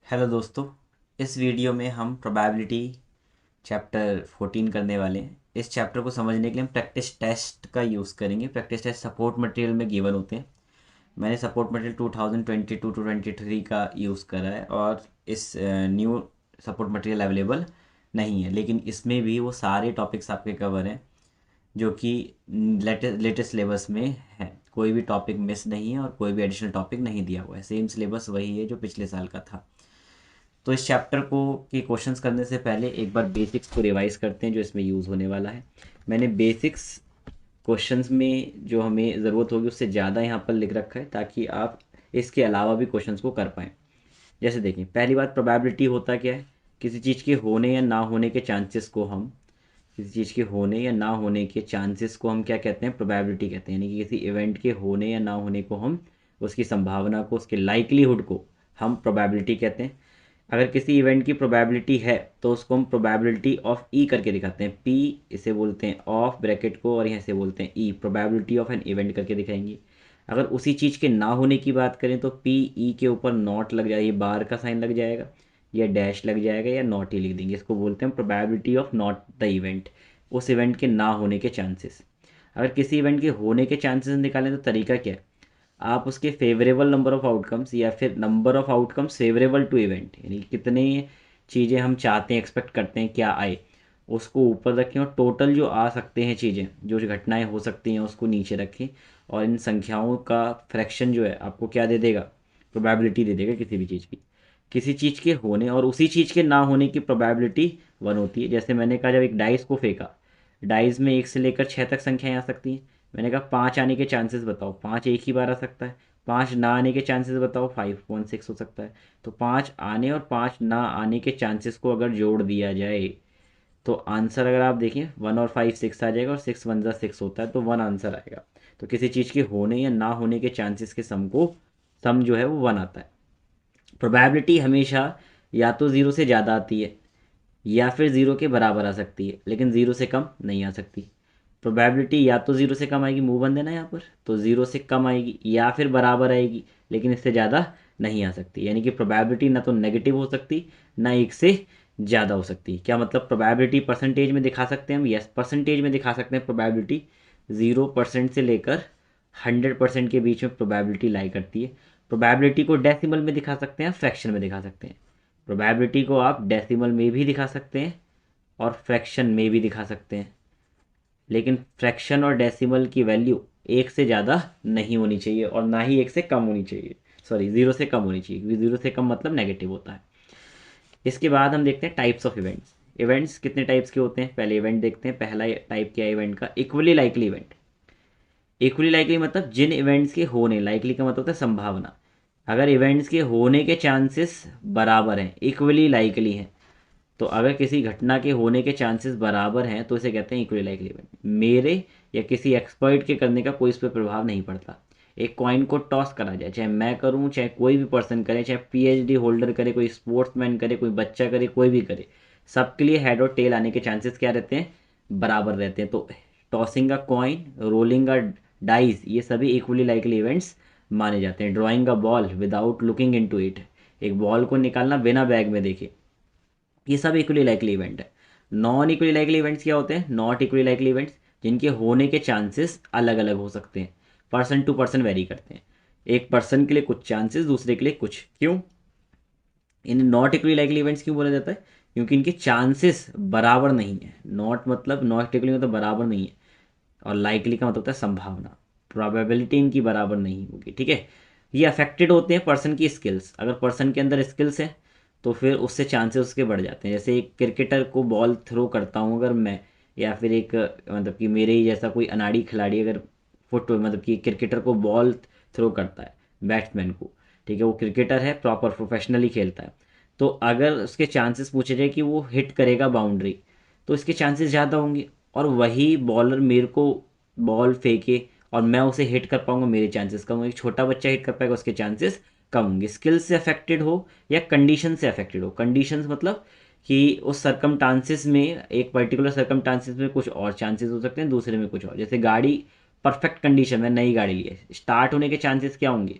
Hello दोस्तों। इस video में हम प्रोबेबिलिटी चैप्टर 14 करने वाले हैं। इस चैप्टर को समझने के लिए हम प्रैक्टिस टेस्ट का यूज़ करेंगे। प्रैक्टिस टेस्ट सपोर्ट मटेरियल में गिवन होते हैं। मैंने सपोर्ट मटेरियल 2022 टू 23 का यूज़ करा है और इस न्यू सपोर्ट मटेरियल अवेलेबल नहीं है, लेकिन इसमें भी वो सारे टॉपिक्स आपके कवर हैं जो कि लेटेस्ट सिलेबस में है। कोई भी टॉपिक मिस नहीं है और कोई भी एडिशनल टॉपिक नहीं दिया हुआ है। सेम सिलेबस वही है जो पिछले साल का था। तो इस चैप्टर को के क्वेश्चंस करने से पहले एक बार बेसिक्स को रिवाइज करते हैं जो इसमें यूज़ होने वाला है। मैंने बेसिक्स क्वेश्चंस में जो हमें ज़रूरत होगी उससे ज़्यादा यहाँ पर लिख रखा है ताकि आप इसके अलावा भी क्वेश्चंस को कर पाएँ। जैसे देखिए, पहली बात, प्रोबेबिलिटी होता क्या है? किसी चीज़ के होने या ना होने के चांसेस को हम किसी चीज़ के होने या ना होने के चांसेस को हम क्या कहते हैं? प्रोबेबिलिटी कहते हैं। यानी कि किसी इवेंट के होने या ना होने को हम उसकी संभावना को, उसके लाइकलीहुड को हम प्रोबेबिलिटी कहते हैं। अगर किसी इवेंट की प्रोबेबिलिटी है तो उसको हम प्रोबेबिलिटी ऑफ ई करके दिखाते हैं। पी इसे बोलते हैं ऑफ ब्रैकेट को, और यहाँ से बोलते हैं ई, प्रोबेबिलिटी ऑफ एन इवेंट करके दिखाएंगे। अगर उसी चीज़ के ना होने की बात करें तो पी ई के ऊपर नॉट लग जाए, ये बार का साइन लग जाएगा, या डैश लग जाएगा, या नॉट ही लिख देंगे। इसको बोलते हैं probability of not the event, उस इवेंट के ना होने के चांसेस। अगर किसी इवेंट के होने के चांसेस निकालें तो तरीका क्या है? आप उसके फेवरेबल नंबर ऑफ आउटकम्स या फिर number of outcomes favourable to event, यानी कितने चीज़ें हम चाहते हैं, एक्सपेक्ट करते हैं क्या आए, उसको ऊपर रखें, और टोटल जो आ सकते हैं चीज़ें, जो घटनाएं हो सकती हैं, उसको नीचे रखें। और इन संख्याओं का फ्रैक्शन जो है आपको क्या दे देगा? प्रोबेबिलिटी दे देगा किसी भी चीज़ की। किसी चीज़ के होने और उसी चीज़ के ना होने की प्रोबेबिलिटी 1 होती है। जैसे मैंने कहा, जब एक डाइस को फेंका, डाइस में 1 से लेकर 6 तक संख्याएं आ सकती हैं। मैंने कहा 5 आने के चांसेस बताओ, 5 एक ही बार आ सकता है। 5 ना आने के चांसेस बताओ, 5.6 हो सकता है। तो 5 आने और 5 ना आने के चांसेस को अगर जोड़ दिया जाए तो आंसर, अगर आप देखें, 1 और 5 6 आ जाएगा, और 6 1 जा 6 होता है, तो 1 आंसर आएगा। तो किसी चीज़ के होने या ना होने के चांसेस के सम जो है वो 1 आता है। प्रोबेबिलिटी हमेशा या तो ज़ीरो से ज़्यादा आती है या फिर ज़ीरो के बराबर आ सकती है, लेकिन ज़ीरो से कम नहीं आ सकती। प्रोबेबिलिटी या तो ज़ीरो से कम आएगी, मुंह बंद है ना यहाँ पर, तो ज़ीरो से कम आएगी, या फिर बराबर आएगी, लेकिन इससे ज़्यादा नहीं आ सकती। यानी कि प्रोबेबिलिटी ना तो नेगेटिव हो सकती, ना एक से ज़्यादा हो सकती। क्या मतलब? प्रोबेबिलिटी परसेंटेज में दिखा सकते हैं हम? यस, परसेंटेज में दिखा सकते हैं। प्रोबेबिलिटी 0% से लेकर 100% के बीच में प्रोबेबिलिटी लाई करती है। प्रोबेबिलिटी को डेसिमल में दिखा सकते हैं, फ्रैक्शन में दिखा सकते हैं। प्रोबेबिलिटी को आप डेसिमल में भी दिखा सकते हैं और फ्रैक्शन में भी दिखा सकते हैं, लेकिन फ्रैक्शन और डेसिमल की वैल्यू 1 से ज़्यादा नहीं होनी चाहिए और ना ही 1 से कम होनी चाहिए। सॉरी, 0 से कम होनी चाहिए, क्योंकि 0 से कम मतलब नेगेटिव होता है। इसके बाद हम देखते हैं टाइप्स ऑफ इवेंट्स। इवेंट्स कितने टाइप्स के होते हैं? पहले इवेंट देखते हैं। पहला टाइप क्या है इवेंट का? Equally likely event. Equally likely मतलब जिन इवेंट्स के होने, लाइकली का मतलब होता है संभावना। अगर इवेंट्स के होने के चांसेस बराबर हैं, इक्वली लाइकली हैं, तो अगर किसी घटना के होने के चांसेस बराबर हैं तो इसे कहते हैं इक्वली लाइकली इवेंट। मेरे या किसी एक्सपर्ट के करने का कोई इस पर प्रभाव नहीं पड़ता। एक कॉइन को टॉस करा जाए, चाहे मैं करूं, चाहे कोई भी पर्सन करे, चाहे पीएचडी होल्डर करे, कोई स्पोर्ट्समैन करे, कोई बच्चा करे, कोई भी करे, सबके लिए हेड और टेल आने के चांसेस क्या रहते हैं? बराबर रहते हैं। तो tossing a coin, rolling a dice, ये सभी इक्वली लाइकली इवेंट्स माने जाते हैं। Drawing a ball without looking into it, एक बॉल को निकालना बिना बैग में देखे, ये सब इक्वली लाइकली इवेंट है। नॉन इक्वली लाइकली इवेंट्स क्या होते हैं? नॉट इक्वली लाइकली इवेंट्स जिनके होने के चांसेस अलग अलग हो सकते हैं, पर्सन टू पर्सन वेरी करते हैं। एक पर्सन के लिए कुछ चांसेस, दूसरे के लिए कुछ। क्यों in not equally likely events क्यों बोला जाता है? क्योंकि इनके चांसेस बराबर नहीं है। नॉट मतलब, नॉट इक्वली मतलब बराबर नहीं है, और लाइकली का मतलब होता है संभावना, प्रोबेबिलिटी इनकी बराबर नहीं होगी। ठीक है, ये अफेक्टेड होते हैं पर्सन की स्किल्स। अगर पर्सन के अंदर स्किल्स हैं तो फिर उससे चांसेस उसके बढ़ जाते हैं। जैसे एक क्रिकेटर को बॉल थ्रो करता हूँ अगर मैं, या फिर एक मतलब कि मेरे ही जैसा कोई अनाड़ी खिलाड़ी अगर फुट मतलब कि क्रिकेटर को बॉल थ्रो करता है, बैट्समैन को, ठीक है, वो क्रिकेटर है, प्रॉपर प्रोफेशनली खेलता है, तो अगर उसके चांसेस पूछे जाए कि वो हिट करेगा बाउंड्री, तो इसके चांसेस ज़्यादा होंगे। और वही बॉलर मेरे को बॉल फेंके और मैं उसे हिट कर पाऊंगा, मेरे चांसेस कम होंगे। एक छोटा बच्चा हिट कर पाएगा, उसके चांसेस कम होंगे। स्किल से अफेक्टेड हो या कंडीशन से अफेक्टेड हो। कंडीशंस मतलब कि उस सरकमटांसिस में, एक पर्टिकुलर सरकमटांसिस में कुछ और चांसेस हो सकते हैं, दूसरे में कुछ और। जैसे गाड़ी परफेक्ट कंडीशन में, नई गाड़ी ली है, स्टार्ट होने के चांसेस क्या होंगे?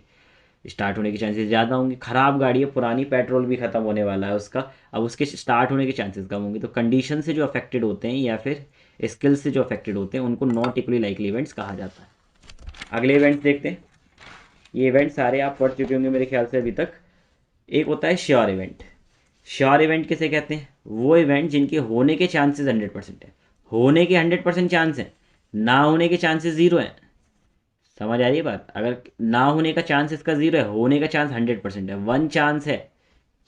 स्टार्ट होने के चांसेस ज़्यादा होंगे। ख़राब गाड़ी है, पुरानी, पेट्रोल भी ख़त्म होने वाला है उसका, अब उसके स्टार्ट होने के चांसेस कम होंगे। तो कंडीशन से जो अफेक्टेड होते हैं या फिर स्किल से जो अफेक्टेड होते हैं उनको नॉट इक्वली लाइकली इवेंट्स कहा जाता है। अगले इवेंट्स देखते हैं। ये इवेंट सारे आप पढ़ चुके होंगे मेरे ख्याल से अभी तक। एक होता है श्योर इवेंट। श्योर इवेंट किसे कहते हैं? वो इवेंट जिनके होने के चांसेस 100% है। होने के 100% चांस हैं, ना होने के चांसेस ज़ीरो हैं। समझ आ रही है बात? अगर ना होने का चांस इसका ज़ीरो है, होने का चांस 100% है, वन चांस है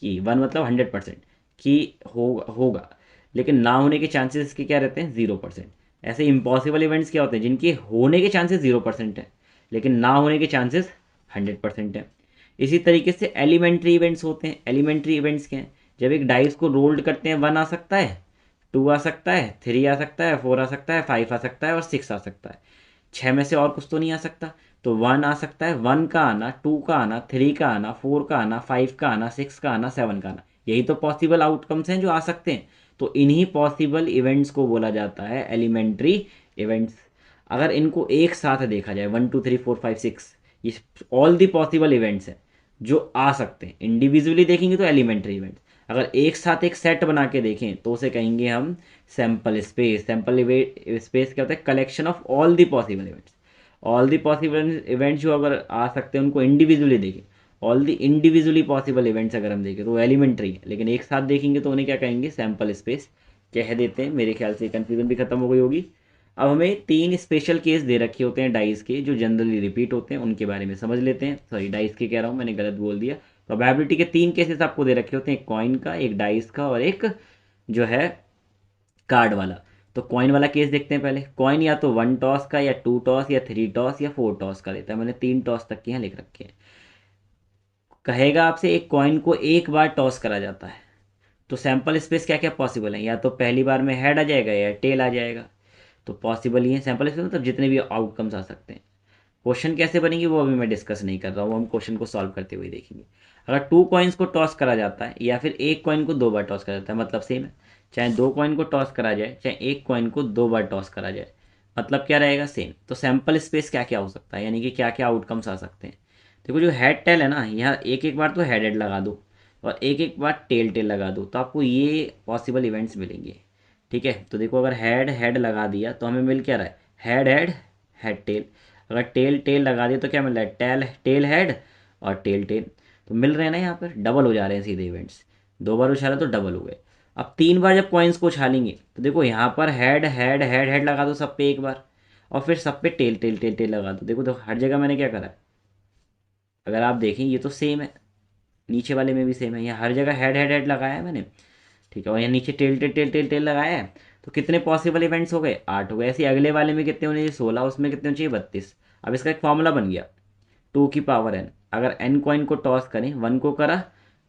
कि वन मतलब 100% कि होगा, लेकिन ना होने के चांसेस इसके क्या रहते हैं? 0%। ऐसे इम्पॉसिबल इवेंट्स क्या होते हैं? जिनके होने के चांसेस 0% है लेकिन ना होने के चांसेस 100% है। इसी तरीके से एलिमेंट्री इवेंट्स होते हैं। एलिमेंट्री इवेंट्स क्या हैं? जब एक डाइस को रोल्ड करते हैं, 1 आ सकता है, 2 आ सकता है, 3 आ सकता है, 4 आ सकता है, 5 आ सकता है और 6 आ सकता है। 6 में से और कुछ तो नहीं आ सकता। तो 1 आ सकता है, 1 का आना, 2 का आना, 3 का आना, 4 का आना, 5 का आना, 6 का आना, 7 का आना। यही तो पॉसिबल आउटकम्स हैं जो आ सकते हैं। तो इन्हीं पॉसिबल इवेंट्स को बोला जाता है एलिमेंट्री इवेंट्स। अगर इनको एक साथ देखा जाए, 1 2 3 4 5 6, ये ऑल दी पॉसिबल इवेंट्स हैं जो आ सकते हैं। इंडिविजुअली देखेंगे तो एलिमेंट्री इवेंट्स, अगर एक साथ एक सेट बना के देखें तो उसे कहेंगे हम सैम्पल स्पेस। सैम्पल स्पेस क्या होता है? Collection of all the possible events. All the possible events जो अगर आ सकते हैं उनको इंडिविजुअली देखें, all the individually possible events अगर हम देखें तो वो एलिमेंट्री है, लेकिन एक साथ देखेंगे तो उन्हें क्या कहेंगे? सैम्पल स्पेस कह देते हैं। मेरे ख्याल से कन्फ्यूजन भी खत्म हो गई होगी। अब हमें 3 स्पेशल केस दे रखे होते हैं डाइस के जो जनरली रिपीट होते हैं, उनके बारे में समझ लेते हैं। सॉरी, डाइस के कह रहा हूँ, मैंने गलत बोल दिया। प्रोबेबिलिटी के 3 केसेस आपको दे रखे होते हैं, एक कॉइन का, एक डाइस का और एक जो है कार्ड वाला। तो कॉइन वाला केस देखते हैं पहले। कॉइन या तो 1 टॉस का या 2 टॉस या 3 टॉस या 4 टॉस का देता है। मैंने 3 टॉस तक के यहाँ लिख रखे हैं। कहेगा आपसे एक कॉइन को एक बार टॉस करा जाता है, तो सैंपल स्पेस क्या क्या पॉसिबल है? या तो पहली बार में हेड आ जाएगा या टेल आ जाएगा। तो पॉसिबल ही है सैंपल स्पेस, मतलब जितने भी आउटकम्स आ सकते हैं। क्वेश्चन कैसे बनेंगे वो अभी मैं डिस्कस नहीं कर रहा हूँ, हम क्वेश्चन को सॉल्व करते हुए देखेंगे। अगर 2 कॉइन्स को टॉस करा जाता है या फिर एक कॉइन को 2 बार टॉस करा जाता है, मतलब सेम है। चाहे 2 कॉइन को टॉस करा जाए, चाहे एक कॉइन को 2 बार टॉस करा जाए, मतलब क्या रहेगा? सेम। तो सैंपल स्पेस क्या क्या हो सकता है, यानी कि क्या क्या आउटकम्स आ सकते हैं? देखो, जो हेड टेल है ना, यहाँ एक एक बार तो हेड हेड लगा दो और एक एक बार टेल टेल लगा दो, तो आपको ये पॉसिबल इवेंट्स मिलेंगे। ठीक है, तो देखो, अगर हेड हेड लगा दिया तो हमें मिल क्या रहा है? Head head, head tail. अगर टेल टेल लगा दिया तो क्या मिल रहा है? टेल टेल हेड और टेल टेल। तो मिल रहे हैं ना, यहाँ पर डबल हो जा रहे हैं सीधे इवेंट्स। 2 बार उछाला तो डबल हो गए। अब 3 बार जब कॉइन्स को उछालेंगे तो देखो, यहाँ पर हेड हेड हेड हेड लगा दो सब पे एक बार, और फिर सब पे टेल टेल टेल टेल लगा दो। देखो हर जगह मैंने क्या करा है, अगर आप देखें ये तो सेम है, नीचे वाले में भी सेम है। यहाँ हर जगह हेड हेड हेड लगाया है मैंने, ठीक है, और यहाँ नीचे tail tail tail tail tail लगाया है। तो कितने पॉसिबल इवेंट्स हो गए? 8 हो गए। ऐसे ही अगले वाले में कितने होने चाहिए? 16। उसमें कितने होने चाहिए? 32। अब इसका एक फॉर्मूला बन गया, 2 की पावर n। अगर n कॉइन को टॉस करें, 1 को करा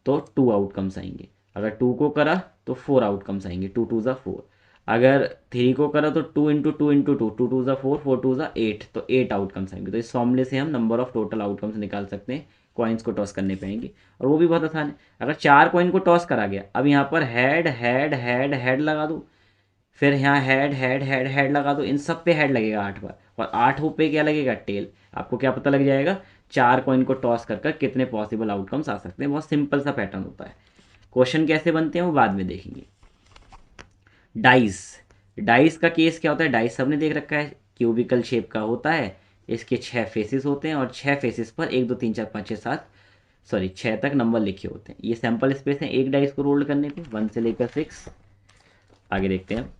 तो 2 आउटकम्स आएंगे, अगर 2 को करा तो 4 आउटकम्स आएंगे, 2 2 ज़ा 4। अगर 3 को करा तो 2 इंटू 2 इंटू 2, 2 2 ज़ा 4, 4 2 ज़ा 8, तो 8 आउटकम्स आएंगे। तो इस फॉर्मूले से हम नंबर ऑफ टोटल आउटकम्स निकाल सकते हैं कॉइन्स को टॉस करने पे आएंगे। और वो भी बहुत आसान है। अगर 4 कॉइन को टॉस करा गया, अब यहाँ पर हेड हेड हेड हेड लगा दो, फिर यहाँ हेड हेड हेड हेड लगा दो, इन सब पे हेड लगेगा 8 बार, और 8 पे क्या लगेगा? टेल। आपको क्या पता लग जाएगा? 4 कॉइन को टॉस कर कर कितने पॉसिबल आउटकम्स आ सकते हैं। बहुत सिंपल सा पैटर्न होता है। क्वेश्चन कैसे बनते हैं वो बाद में देखेंगे। डाइस। डाइस का केस क्या होता है? डाइस सबने देख रखा है, क्यूबिकल शेप का होता है। इसके 6 फेसेस होते हैं और 6 फेसेस पर 1 2 3 4 5 6 7, सॉरी 6 तक नंबर लिखे होते हैं। ये सैंपल स्पेस है एक डाइस को रोल करने पे, 1 से लेकर 6। आगे देखते हैं।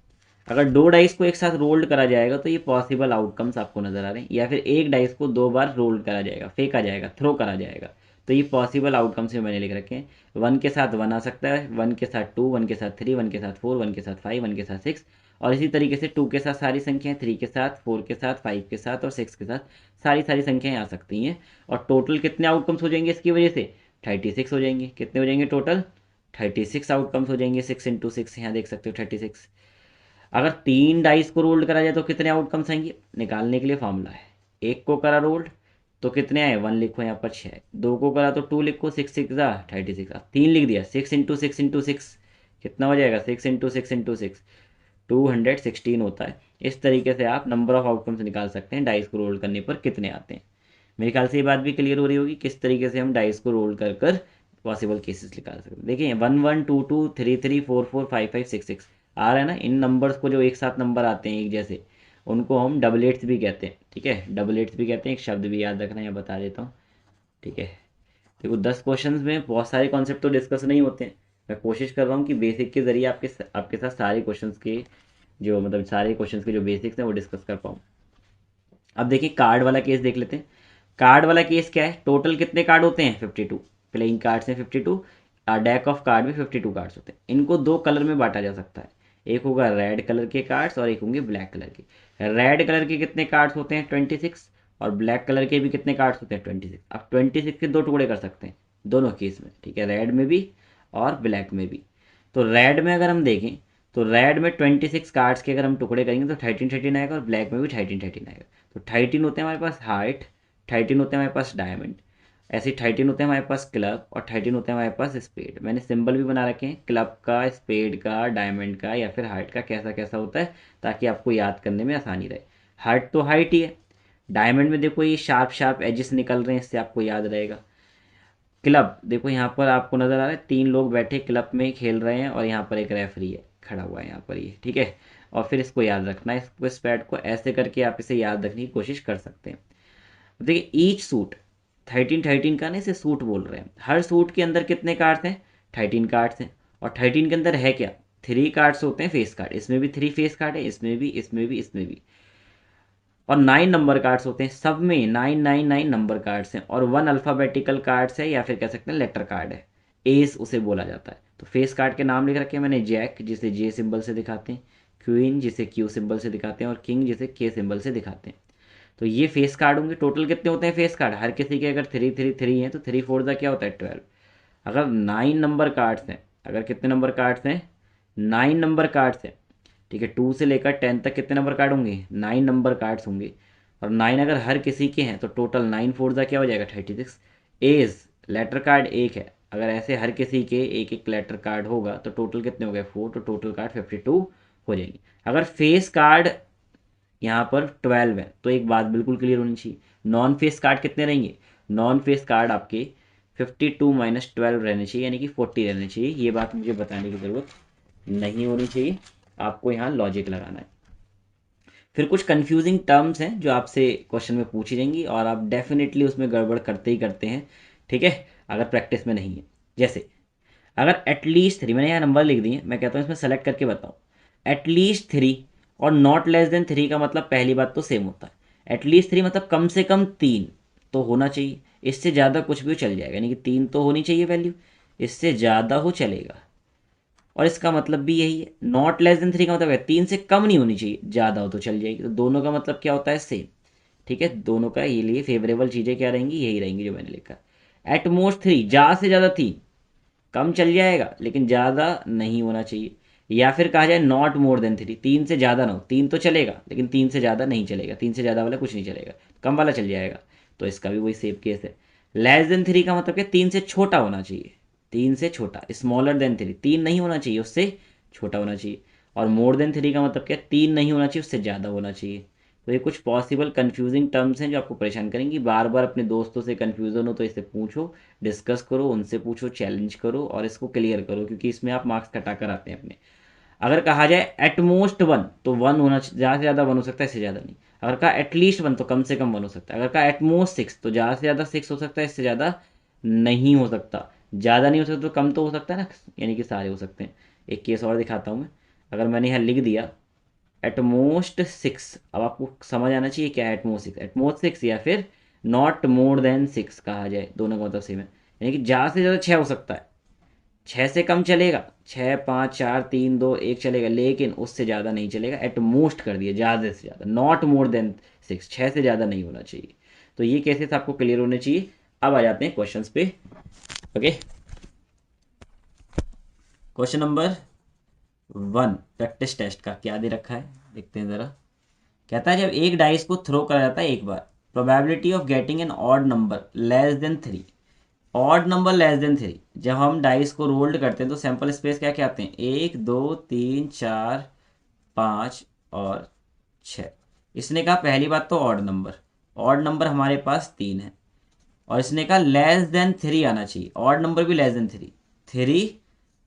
अगर 2 डाइस को एक साथ रोल्ड करा जाएगा तो ये पॉसिबल आउटकम्स आपको नजर आ रहे हैं, या फिर एक डाइस को 2 बार रोल्ड करा जाएगा, फेंका जाएगा, थ्रो करा जाएगा, तो ये पॉसिबल आउटकम्स में मैंने लिख रखे हैं। 1 के साथ 1 आ सकता है, 1 के साथ 2, 1 के साथ 3, 1 के साथ 4, 1 के साथ 5, 1 के साथ 6, और इसी तरीके से 2 के साथ सारी संख्याएं, 3 के साथ, 4 के साथ, 5 के साथ और 6 के साथ सारी सारी संख्याएं आ सकती हैं। और टोटल कितने आउटकम्स हो जाएंगे इसकी वजह से? 36 हो जाएंगे। कितने हो जाएंगे टोटल? 36 आउटकम्स हो जाएंगे। 6 इंटू 6 यहाँ देख सकते हो 36। अगर 3 डाइस को रोल्ड करा जाए तो कितने आउटकम्स आएंगे? निकालने के लिए फॉर्मूला है, एक को करा रोल्ड तो कितने आए? 1 लिखो यहाँ पर 6, 2 को करा तो 2 लिखो, 6 6 जा 36, 3 लिख दिया, 6 इंटू 6 इंटू 6 कितना हो जाएगा? 6 इंटू 6 इंटू 6 216 होता है। इस तरीके से आप नंबर ऑफ आउटकम्स निकाल सकते हैं डाइस को रोल करने पर कितने आते हैं। मेरे ख्याल से ये बात भी क्लियर हो रही होगी किस तरीके से हम डाइस को रोल कर कर पॉसिबल केसेस निकाल सकते हैं। देखिए 1 1 2 2 3 3 4 4 5 5 6 6 आ रहा है ना, इन नंबर्स को जो एक साथ नंबर आते हैं एक जैसे, उनको हम डबल एट्स भी कहते हैं। ठीक है, डबल एट्स भी कहते हैं, एक शब्द भी याद रखना है, बता देता हूँ। ठीक है, देखो 10 क्वेश्चंस में बहुत सारे कॉन्सेप्ट तो डिस्कस नहीं होते हैं। मैं कोशिश कर रहा हूँ कि बेसिक के जरिए आपके साथ सारे क्वेश्चंस के जो मतलब सारे क्वेश्चंस के जो बेसिक्स हैं वो डिस्कस कर पाऊँ। अब देखिए कार्ड वाला केस देख लेते हैं। कार्ड वाला केस क्या है, टोटल कितने कार्ड होते हैं 52, प्लेइंग कार्ड्स हैं 52, डेक ऑफ कार्ड में 52 कार्ड्स होते हैं। इनको दो कलर में बांटा जा सकता है, एक होगा रेड कलर के कार्ड्स और एक होंगे ब्लैक कलर के। रेड कलर के कितने कार्ड्स होते हैं 26, और ब्लैक कलर के भी कितने कार्ड्स होते हैं 26। अब 26 के दो टुकड़े कर सकते हैं दोनों केस में, ठीक है, रेड में भी और ब्लैक में भी। तो रेड में अगर हम देखें तो रेड में 26 कार्ड्स के अगर हम टुकड़े करेंगे तो 13 13 आएगा, और ब्लैक में भी 13 13 आएगा। तो 13 होते हैं हमारे पास हार्ट, 13 होते हैं हमारे पास डायमंड, ऐसे 13 होते हैं हमारे पास क्लब, और 13 होते हैं हमारे पास स्पेड। मैंने सिंबल भी बना रखे हैं क्लब का, स्पेड का, डायमंड का या फिर हार्ट का, कैसा कैसा होता है ताकि आपको याद करने में आसानी रहे। हार्ट तो हाइट ही है, डायमंड में देखो ये शार्प शार्प एजेस निकल रहे हैं, इससे आपको याद रहेगा। क्लब देखो यहाँ पर आपको नज़र आ रहा है 3 लोग बैठे क्लब में खेल रहे हैं, और यहाँ पर एक रेफरी है खड़ा हुआ है यहाँ पर ये, ठीक है। और फिर इसको याद रखना है, इसको स्पैड को ऐसे करके आप इसे याद रखने की कोशिश कर सकते हैं। देखिए ईच सूट 13 13 का ना, इसे सूट बोल रहे हैं। हर सूट के अंदर कितने कार्ड्स हैं 13 कार्ड्स हैं, और 13 के अंदर है क्या 3 कार्ड्स होते हैं फेस कार्ड, इसमें भी 3 फेस कार्ड है, इसमें भी इसमें भी इसमें भी। और 9 नंबर कार्ड्स होते हैं, सब में 9 9 9 नंबर कार्ड्स हैं, और 1 अल्फ़ाबेटिकल कार्ड्स है या फिर कह सकते हैं लेटर कार्ड है, एस उसे बोला जाता है। तो फेस कार्ड के नाम लिख रखे हैं मैंने, जैक जिसे जे सिंबल से दिखाते हैं, क्वीन जिसे क्यू सिंबल से दिखाते हैं, और किंग जिसे के सिंबल से दिखाते हैं। तो ये फेस कार्ड होंगे। टोटल कितने होते हैं फेस कार्ड, हर किसी के अगर 3 3 3 हैं तो 3 4 क्या होता है 12। अगर 9 नंबर कार्ड्स हैं, अगर कितने नंबर कार्ड्स हैं 9 नंबर कार्ड्स हैं, ठीक है, 2 से लेकर 10 तक कितने नंबर कार्ड होंगे 9 नंबर कार्ड्स होंगे। और 9 अगर हर किसी के हैं तो टोटल 9 4 क्या हो जाएगा 36। एज लेटर कार्ड एक है, अगर ऐसे हर किसी के एक एक लेटर कार्ड होगा तो टोटल कितने हो गए 4, तो टोटल कार्ड 52 हो जाएंगे। अगर फेस कार्ड यहाँ पर 12 है तो एक बात बिल्कुल क्लियर होनी चाहिए, नॉन फेस कार्ड कितने रहेंगे, नॉन फेस कार्ड आपके 52 - 12 रहने चाहिए, यानी कि 40 रहने चाहिए। ये बात मुझे बताने की ज़रूरत नहीं होनी चाहिए, आपको यहाँ लॉजिक लगाना है। फिर कुछ कंफ्यूजिंग टर्म्स हैं जो आपसे क्वेश्चन में पूछी जाएंगी, और आप डेफिनेटली उसमें गड़बड़ करते ही करते हैं, ठीक है, अगर प्रैक्टिस में नहीं है। जैसे अगर एटलीस्ट 3, मैंने यहाँ नंबर लिख दिए, मैं कहता हूँ इसमें सेलेक्ट करके बताओ। एटलीस्ट 3 और नॉट लेस देन 3 का मतलब पहली बात तो सेम होता है। एटलीस्ट 3 मतलब कम से कम 3 तो होना चाहिए, इससे ज़्यादा कुछ भी चल जाएगा, यानी कि 3 तो होनी चाहिए वैल्यू, इससे ज़्यादा हो चलेगा। और इसका मतलब भी यही है, नॉट लेस देन 3 का मतलब है 3 से कम नहीं होनी चाहिए, ज़्यादा हो तो चल जाएगी। तो दोनों का मतलब क्या होता है सेम, ठीक है, दोनों का ये लिए फेवरेबल चीज़ें क्या रहेंगी, यही रहेंगी जो मैंने लिखा। एटमोस्ट 3 ज़्यादा से ज़्यादा 3, कम चल जाएगा लेकिन ज़्यादा नहीं होना चाहिए। या फिर कहा जाए नॉट मोर देन 3, 3 से ज़्यादा ना हो, 3 तो चलेगा लेकिन 3 से ज़्यादा नहीं चलेगा, 3 से ज़्यादा वाला कुछ नहीं चलेगा, कम वाला चल जाएगा। तो इसका भी वही सेम केस है। लेस देन 3 का मतलब क्या 3 से छोटा होना चाहिए, 3 से छोटा, स्मॉलर देन 3, 3 नहीं होना चाहिए उससे छोटा होना चाहिए। और मोर देन 3 का मतलब क्या 3 नहीं होना चाहिए उससे ज़्यादा होना चाहिए। तो ये कुछ पॉसिबल कंफ्यूजिंग टर्म्स हैं जो आपको परेशान करेंगी। बार बार अपने दोस्तों से कन्फ्यूज़न हो तो इसे पूछो, डिस्कस करो, उनसे पूछो, चैलेंज करो और इसको क्लियर करो, क्योंकि इसमें आप मार्क्स कटा कर आते हैं अपने। अगर कहा जाए एटमोस्ट 1 तो 1 होना, ज़्यादा से ज़्यादा 1 हो सकता है, इससे ज़्यादा नहीं। अगर कहा एटलीस्ट 1 तो कम से कम 1 हो सकता है। अगर कहा एटमोस्ट 6 तो ज़्यादा से ज़्यादा 6 हो सकता है, इससे ज़्यादा नहीं हो सकता। ज़्यादा नहीं हो सकता तो कम तो हो सकता है ना, यानी कि सारे हो सकते हैं। एक केस और दिखाता हूँ मैं। अगर मैंने यहाँ लिख दिया एटमोस्ट 6, अब आपको समझ आना चाहिए क्या है एटमोस्ट 6 या फिर नॉट मोर देन 6 कहा जाए, दोनों का मतलब सेम है। यानी कि ज़्यादा से ज़्यादा 6 हो सकता है, 6 से कम चलेगा, 6 5 4 3 2 1 चलेगा, लेकिन उससे ज़्यादा नहीं चलेगा। एट मोस्ट कर दिया, ज़्यादा से ज़्यादा, नॉट मोर देन 6, 6 से ज़्यादा नहीं होना चाहिए। तो ये केसेस आपको क्लियर होने चाहिए। अब आ जाते हैं क्वेश्चंस पे। Okay, question number 1 practice test का क्या दे रखा है, देखते हैं ज़रा। कहता है जब एक डाइस को थ्रो करा जाता है एक बार, probability of getting an odd number less than 3, odd number less than 3, जब हम डाइस को रोल्ड करते हैं तो सैंपल स्पेस क्या क्या आते हैं 1 2 3 4 5 और 6। इसने कहा पहली बात तो ऑड नंबर, ऑड नंबर हमारे पास 3 है, और इसने कहा लेस देन 3 आना चाहिए, ऑड नंबर भी लेस देन 3, 3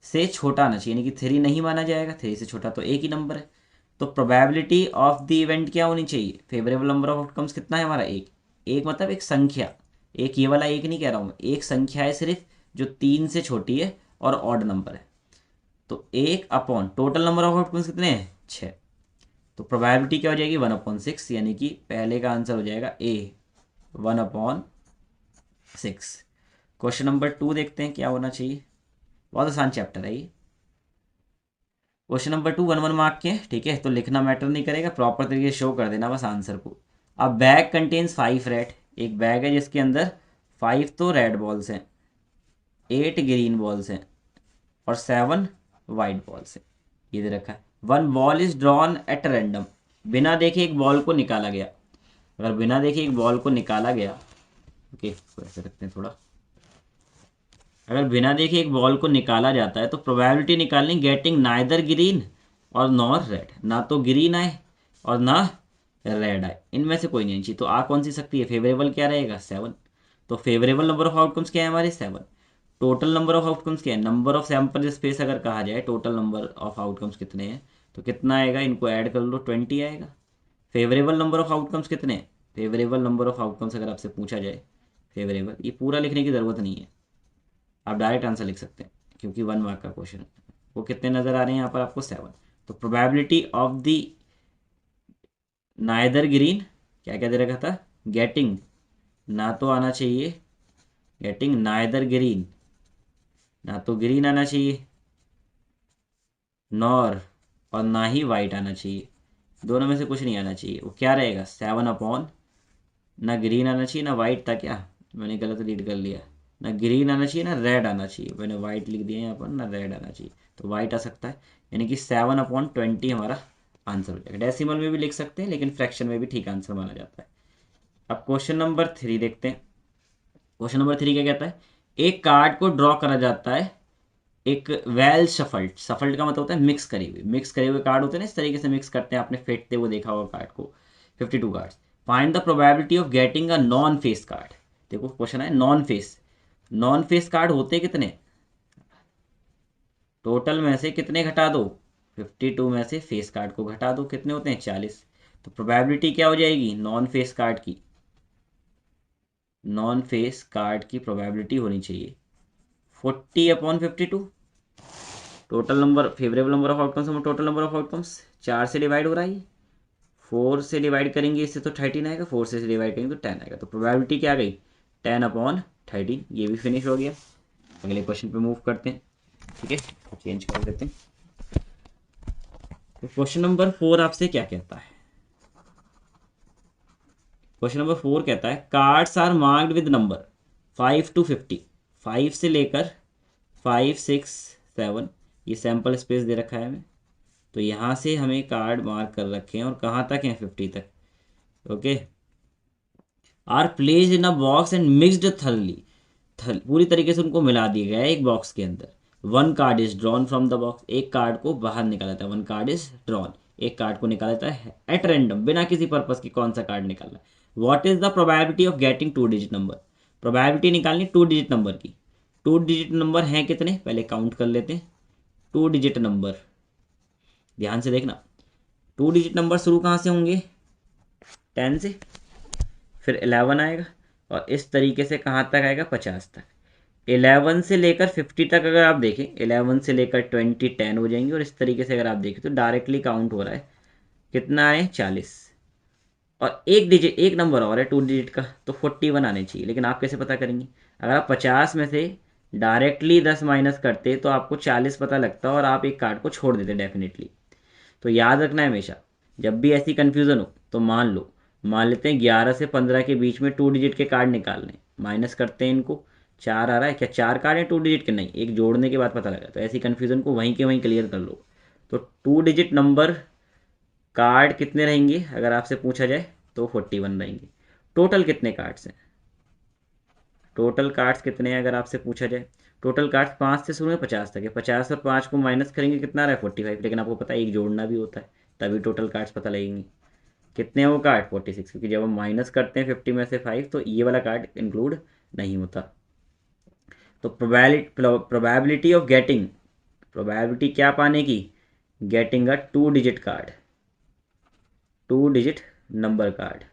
से छोटा आना चाहिए, यानी कि 3 नहीं माना जाएगा, 3 से छोटा तो एक ही नंबर है। तो प्रोबेबिलिटी ऑफ द इवेंट क्या होनी चाहिए, फेवरेबल नंबर ऑफ आउटकम्स कितना है हमारा, एक। एक मतलब एक संख्या, एक ये वाला एक नहीं कह रहा हूँ मैं, एक संख्या है सिर्फ जो 3 से छोटी है और ऑड नंबर है। तो एक upon total number of outcomes कितने हैं, 6। तो प्रोबेबिलिटी क्या हो जाएगी, 1/6, यानी कि पहले का आंसर हो जाएगा ए, 1/6। क्वेश्चन नंबर 2 देखते हैं क्या होना चाहिए। बहुत आसान चैप्टर है ये। क्वेश्चन नंबर 2 1 1 मार्क के, ठीक है, तो लिखना मैटर नहीं करेगा, प्रॉपर तरीके से शो कर देना बस आंसर को। अब बैग कंटेन्स 5 रेड, एक बैग है जिसके अंदर 5 तो रेड बॉल्स हैं, 8 ग्रीन बॉल्स हैं और 7 वाइट बॉल्स हैं, ये दे रखा है। 1 ball is drawn at random, बिना देखे एक बॉल को निकाला गया। अगर बिना देखे एक बॉल को निकाला गया, ओके इसको ऐसे रखते हैं थोड़ा, अगर बिना देखे एक बॉल को निकाला जाता है तो प्रोबेबिलिटी निकालनी गेटिंग नाइदर ग्रीन और नॉर रेड, ना तो ग्रीन आए और ना रेड आए, इनमें से कोई नहीं चाहिए। तो आ कौन सी सकती है, फेवरेबल क्या रहेगा, 7। तो फेवरेबल नंबर ऑफ आउटकम्स क्या है हमारे, 7। टोटल नंबर ऑफ आउटकम्स क्या है, नंबर ऑफ सैंपल स्पेस अगर कहा जाए टोटल नंबर ऑफ आउटकम्स कितने हैं, तो कितना आएगा, इनको ऐड कर लो, 20 आएगा। फेवरेबल नंबर ऑफ आउटकम्स कितने हैं, फेवरेबल नंबर ऑफ आउटकम्स अगर आपसे पूछा जाए, फेवरेबल, ये पूरा लिखने की ज़रूरत नहीं है, आप डायरेक्ट आंसर लिख सकते हैं क्योंकि 1 मार्क का क्वेश्चन है। वो कितने नज़र आ रहे हैं यहाँ पर आपको, 7। तो probability of the neither green, क्या क्या दे रखा था, गेटिंग, ना तो आना चाहिए गेटिंग नाइदर ग्रीन, ना तो ग्रीन आना चाहिए, नॉर, और ना ही वाइट आना चाहिए, दोनों में से कुछ नहीं आना चाहिए। वो क्या रहेगा, 7/, ना ग्रीन आना चाहिए ना वाइट था, क्या मैंने गलत रीड कर लिया, ना ग्रीन आना चाहिए ना रेड आना चाहिए, मैंने वाइट लिख दिया यहाँ पर, ना रेड आना चाहिए, तो वाइट आ सकता है, यानी कि 7/20 हमारा आंसर हो जाएगा। डेसिमल में भी लिख सकते हैं लेकिन फ्रैक्शन में भी ठीक आंसर माना जाता है। अब क्वेश्चन नंबर 3 देखते हैं। क्वेश्चन नंबर 3 क्या कहता है, एक कार्ड को ड्रॉ करा जाता है, एक वेल शफल्ड, सफल्ड का मतलब होता है मिक्स करे हुए कार्ड होते हैं ना, इस तरीके से मिक्स करते हैं, आपने फेंटते हुए देखा होगा कार्ड को, 52 cards. Find the probability of getting a non face card. देखो क्वेश्चन है non face, non face card होते कितने, टोटल में से कितने घटा दो, 52 में से फेस कार्ड को घटा दो, कितने होते हैं, 40। तो प्रोबेबिलिटी क्या हो जाएगी नॉन फेस कार्ड की, नॉन फेस कार्ड की प्रोबेबिलिटी होनी चाहिए 40/52। Total number, favourable number of outcomes में टोटल नंबर ऑफ आउटकम्स 4 से डिवाइड हो रहा है, 4 से डिवाइड करेंगे इससे तो 13 आएगा, 4 से डिवाइड करेंगे तो 10 आएगा। तो प्रोबेबिलिटी क्या आ गई, 10/13। ये भी फिनिश हो गया। अगले क्वेश्चन पे मूव करते हैं, ठीक है, चेंज कर देते हैं। तो क्वेश्चन नंबर 4 आपसे क्या कहता है, क्वेश्चन नंबर 4 कहता है cards are marked with number 5 to 50, 5 से लेकर 5 6 7, ये सैंपल स्पेस दे रखा है हमें, तो यहाँ से हमें कार्ड मार्क कर रखे हैं और कहाँ तक हैं, 50 तक, okay. Are placed in a box and mixed thoroughly, पूरी तरीके से उनको मिला दिया गया है एक बॉक्स के अंदर। 1 card is drawn from the box, एक कार्ड को बाहर निकाला जाता है, 1 कार्ड इज ड्रॉन, एक कार्ड को निकाला जाता है एट रैंडम, बिना किसी पर्पज की कौन सा कार्ड निकालना है। What is the probability of getting 2 digit number, probability निकालनी 2 डिजिट नंबर की। 2 डिजिट नंबर हैं कितने, पहले काउंट कर लेते हैं। 2 डिजिट नंबर, ध्यान से देखना, 2 डिजिट नंबर शुरू कहाँ से होंगे, 10 से, फिर 11 आएगा, और इस तरीके से कहाँ तक आएगा, 50 तक। 11 से लेकर 50 तक अगर आप देखें, 11 से लेकर 20 10 हो जाएंगे, और इस तरीके से अगर आप देखें तो डायरेक्टली काउंट हो रहा है, कितना है, 40। और एक डिजिट, एक नंबर और है 2 डिजिट का, तो 41 आने चाहिए, लेकिन आप कैसे पता करेंगे, अगर आप 50 में से डायरेक्टली 10 माइनस करते तो आपको 40 पता लगता और आप एक कार्ड को छोड़ देते डेफिनेटली। तो याद रखना है हमेशा, जब भी ऐसी कन्फ्यूज़न हो तो मान लो, मान लेते हैं 11 से 15 के बीच में 2 डिजिट के कार्ड निकालने, माइनस करते हैं इनको, 4 आ रहा है, क्या 4 कार्ड है 2 डिजिट के, नहीं, एक जोड़ने के बाद पता लगा, तो ऐसी कन्फ्यूज़न को वहीं के वहीं क्लियर कर लो। तो 2 डिजिट नंबर कार्ड कितने रहेंगे अगर आपसे पूछा जाए, तो 41 रहेंगे। टोटल कितने कार्ड्स हैं, टोटल कार्ड्स कितने हैं अगर आपसे पूछा जाए, टोटल कार्ड्स 5 से शुरू में 50 तक है, 50 और 5 को माइनस करेंगे कितना रहा है, 45, लेकिन आपको पता है एक जोड़ना भी होता है, तभी टोटल कार्ड्स पता लगेंगे। कितने हैं वो कार्ड? 46, क्योंकि जब हम माइनस करते हैं 50 में से 5 तो ये वाला कार्ड इंक्लूड नहीं होता। तो प्रोबेबिलिटी ऑफ गेटिंग, प्रोबेबिलिटी क्या पाने की? Getting a 2 digit card, 2 digit number card.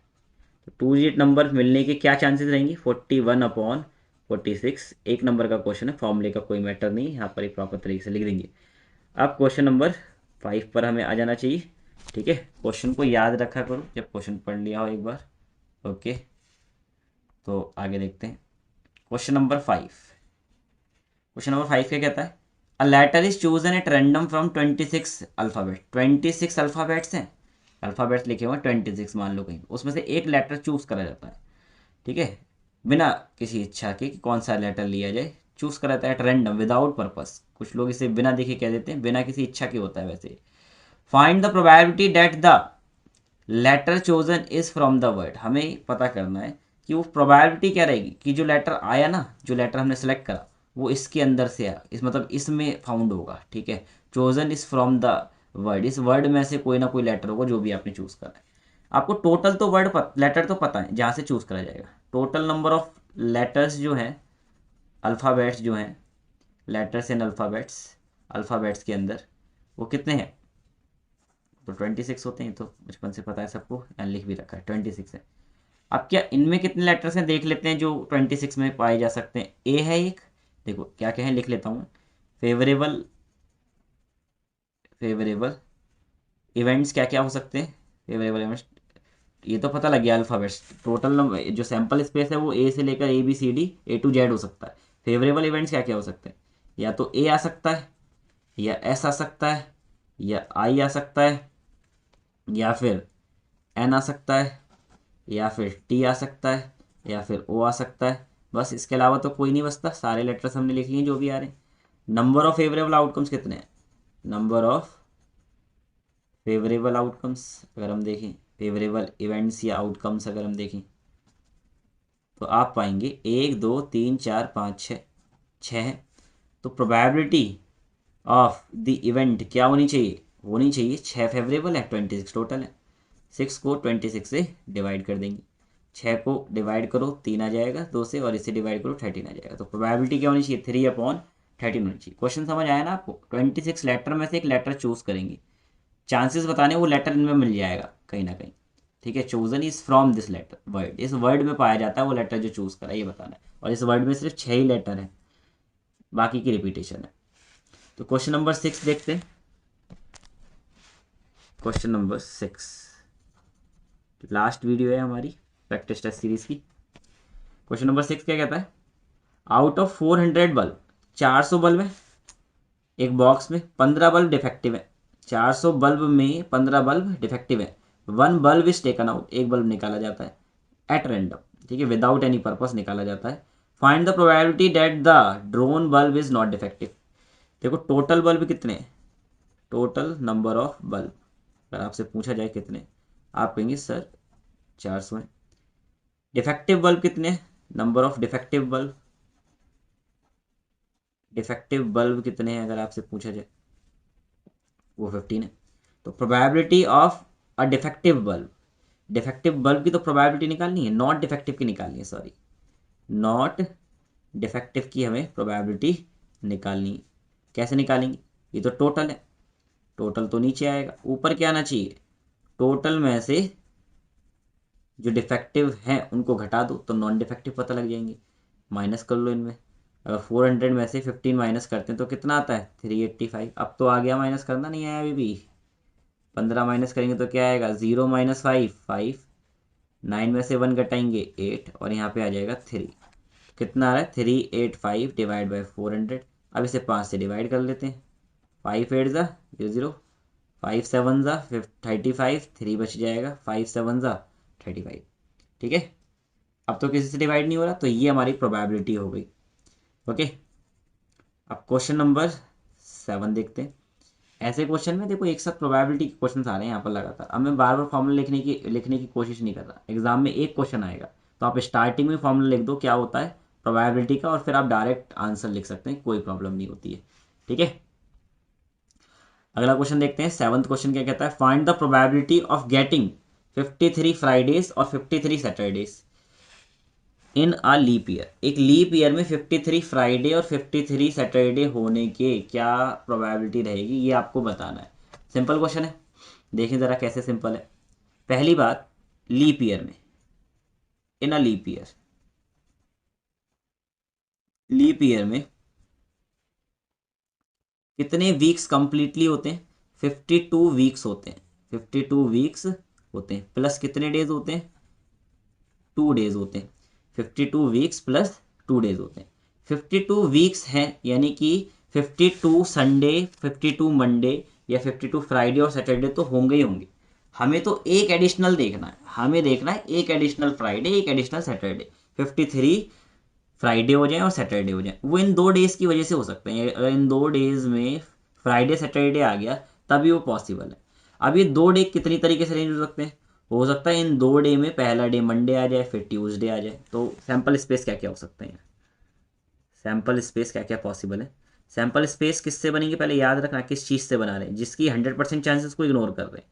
तो 2 डिजिट नंबर मिलने के क्या चांसेस रहेंगी? 41/46। एक नंबर का क्वेश्चन है, फॉर्मूले का कोई मैटर नहीं, यहाँ पर एक प्रॉपर तरीके से लिख देंगे। अब क्वेश्चन नंबर 5 पर हमें आ जाना चाहिए। ठीक है, क्वेश्चन को याद रखा करो जब क्वेश्चन पढ़ लिया हो एक बार। ओके, तो आगे देखते हैं। क्वेश्चन नंबर 5 क्या कहता है? A letter is chosen at random from 26 alphabet. 26 alphabets हैं, अल्फ़ाबेट्स लिखे हुए हैं 26 मान लो कहीं, उसमें से एक लेटर चूज करा जाता है। ठीक है, बिना किसी इच्छा के कि कौन सा लेटर लिया जाए, चूज करा जाता है एट रैंडम विदाउट पर्पस। कुछ लोग इसे बिना देखे कह देते हैं, बिना किसी इच्छा के होता है वैसे। Find the probability that the letter chosen is from the word. हमें पता करना है कि वो प्रोबेबिलिटी क्या रहेगी कि जो लेटर आया ना, जो लेटर हमने सेलेक्ट करा वो इसके अंदर से आया, इस मतलब इसमें फाउंड होगा। ठीक है, chosen is from the word, इस वर्ड में से कोई ना कोई लेटर होगा जो भी आपने चूज करा है। आपको टोटल तो लेटर तो पता है जहाँ से चूज करा जाएगा। टोटल नंबर ऑफ लेटर्स जो हैं, अल्फ़ाबेट्स जो हैं, लेटर्स एंड अल्फ़ाबेट्स, अल्फ़ाबेट्स के अंदर वो कितने हैं? तो 26 होते हैं, तो बचपन से पता है सबको, यहाँ लिख भी रखा है 26 है। अब क्या इनमें कितने लेटर्स हैं देख लेते हैं जो 26 में पाए जा सकते हैं। ए है एक, देखो क्या क्या है लिख लेता हूँ। फेवरेबल, फेवरेबल इवेंट्स क्या क्या हो सकते हैं? फेवरेबल इवेंट्स, ये तो पता लग गया अल्फ़ाबेट्स। टोटल नंबर जो सैंपल स्पेस है वो ए से लेकर ABCD A to Z हो सकता है। फेवरेबल इवेंट्स क्या क्या हो सकते हैं? या तो ए आ सकता है, या एस आ सकता है, या आई आ सकता है, या फिर एन आ सकता है, या फिर टी आ सकता है, या फिर ओ आ सकता है। बस इसके अलावा तो कोई नहीं बचता, सारे लेटर्स हमने लिख लिए जो भी आ रहे हैं। नंबर ऑफ फेवरेबल आउटकम्स कितने हैं? नंबर ऑफ फेवरेबल आउटकम्स अगर हम देखें, फेवरेबल इवेंट्स या आउटकम्स अगर हम देखें, तो आप पाएंगे 1 2 3 4 5 6, 6। तो प्रोबेबिलिटी ऑफ द इवेंट क्या होनी चाहिए? होनी चाहिए 6 फेवरेबल है, 26 टोटल है। 6 को 26 से डिवाइड कर देंगे, 6 को डिवाइड करो 3 आ जाएगा 2 से, और इसे डिवाइड करो 13 आ जाएगा। तो प्रोबेबिलिटी क्या होनी चाहिए? 3/13 होनी चाहिए। क्वेश्चन समझ आया ना आपको? 26 लेटर में से एक लेटर चूज करेंगे, चांसेस बताने वो लेटर इनमें मिल जाएगा कहीं ना कहीं। ठीक है, chosen is from this letter word, इस वर्ड में पाया जाता है वो लेटर जो चूज करा, ये बताना है। और इस वर्ड में सिर्फ 6 ही लेटर है, बाकी की रिपीटेशन है। तो क्वेश्चन नंबर 6 देखते हैं। क्वेश्चन नंबर 6 लास्ट वीडियो है हमारी प्रैक्टिस टेस्ट सीरीज की। क्वेश्चन नंबर 6 क्या कहता है? आउट ऑफ 400 बल्ब, 400 बल्ब है एक बॉक्स में, 15 बल्ब डिफेक्टिव है। 400 बल्ब में 15 बल्ब डिफेक्टिव है। 1 बल्ब इज टेकन आउट, एक बल्ब निकाला जाता है एट रैंडम। ठीक है, विदाउट एनी पर्पस निकाला जाता है। Find the probability that the drawn bulb is not defective. देखो टोटल बल्ब कितने हैं, टोटल नंबर ऑफ बल्ब अगर आपसे पूछा जाए कितने, आप कहेंगे सर 400 है। डिफेक्टिव बल्ब कितने हैं? Number of defective bulb, defective bulb कितने हैं अगर आपसे पूछा जाए, वो 15 है। तो probability of a defective bulb, defective bulb की तो प्रोबेबिलिटी निकालनी है, नॉट डिफेक्टिव की निकालनी है, सॉरी, नॉट डिफेक्टिव की हमें प्रोबेबिलिटी निकालनी है। कैसे निकालेंगे? ये तो टोटल है, टोटल तो नीचे आएगा, ऊपर क्या आना चाहिए? टोटल में से जो डिफेक्टिव हैं उनको घटा दो तो नॉन डिफेक्टिव पता लग जाएंगे, माइनस कर लो इनमें। अगर 400 में से 15 माइनस करते हैं तो कितना आता है? 385। अब तो आ गया, माइनस करना नहीं आया अभी भी। 15 माइनस करेंगे तो क्या आएगा? 0 - 5 5, 9 में से 1 घटाएंगे 8, और यहाँ पे आ जाएगा 3। कितना आ रहा है? 385 डिवाइड बाई 400। अब इसे 5 से डिवाइड कर लेते हैं। 5 8 ज़ा 0, 5 7 ज़ा 35, 3 बच जाएगा, 5 7 ज़ा 35। ठीक है, अब तो किसी से डिवाइड नहीं हो रहा, तो ये हमारी प्रोबेबिलिटी हो गई। ओके, अब क्वेश्चन नंबर 7 देखते हैं। ऐसे क्वेश्चन में देखो एक साथ प्रोबेबिलिटी के क्वेश्चन आ रहे हैं यहाँ पर लगातार। अब मैं बार बार फॉर्मूला लिखने की कोशिश नहीं कर रहा। एग्जाम में एक क्वेश्चन आएगा तो आप स्टार्टिंग में फॉर्मूला लिख दो क्या होता है प्रोबेबिलिटी का, और फिर आप डायरेक्ट आंसर लिख सकते हैं, कोई प्रॉब्लम नहीं होती है। ठीक है, अगला क्वेश्चन देखते हैं। 7th क्वेश्चन क्या कहता है? Find the probability of getting 53 Fridays और 53 Saturdays in a leap year. एक लीप ईयर में 53 फ्राइडे और 53 सैटरडे होने के क्या प्रोबेबिलिटी रहेगी, ये आपको बताना है। सिंपल क्वेश्चन है, देखें ज़रा कैसे सिंपल है। पहली बात, लीप ईयर में, in a leap year, leap year में कितने वीक्स कंप्लीटली होते हैं? 52 वीक्स होते हैं। 52 वीक्स होते हैं प्लस कितने डेज होते हैं? 2 डेज होते हैं। 52 वीक्स प्लस 2 डेज होते हैं। 52 वीक्स हैं, यानी कि 52 संडे, 52 मंडे या 52 फ्राइडे और सैटरडे तो होंगे ही होंगे। हमें तो एक एडिशनल देखना है, हमें देखना है एक एडिशनल फ्राइडे, एक एडिशनल सैटरडे। 53 फ्राइडे हो जाए और सैटरडे हो जाए, वो इन 2 डेज की वजह से हो सकते हैं। अगर इन 2 डेज में फ्राइडे सैटरडे आ गया तभी वो पॉसिबल है। अब ये 2 डे कितनी तरीके से अरेंज हो सकते हैं? हो सकता है इन 2 डे में पहला डे मंडे आ जाए, फिर ट्यूसडे आ जाए। तो सैंपल स्पेस क्या क्या हो सकते हैं? सैंपल स्पेस क्या क्या पॉसिबल है? सैंपल स्पेस किससे बनेंगे पहले याद रखना, किस चीज़ से बना रहे हैं, जिसकी 100% चांसेस को इग्नोर कर रहे हैं।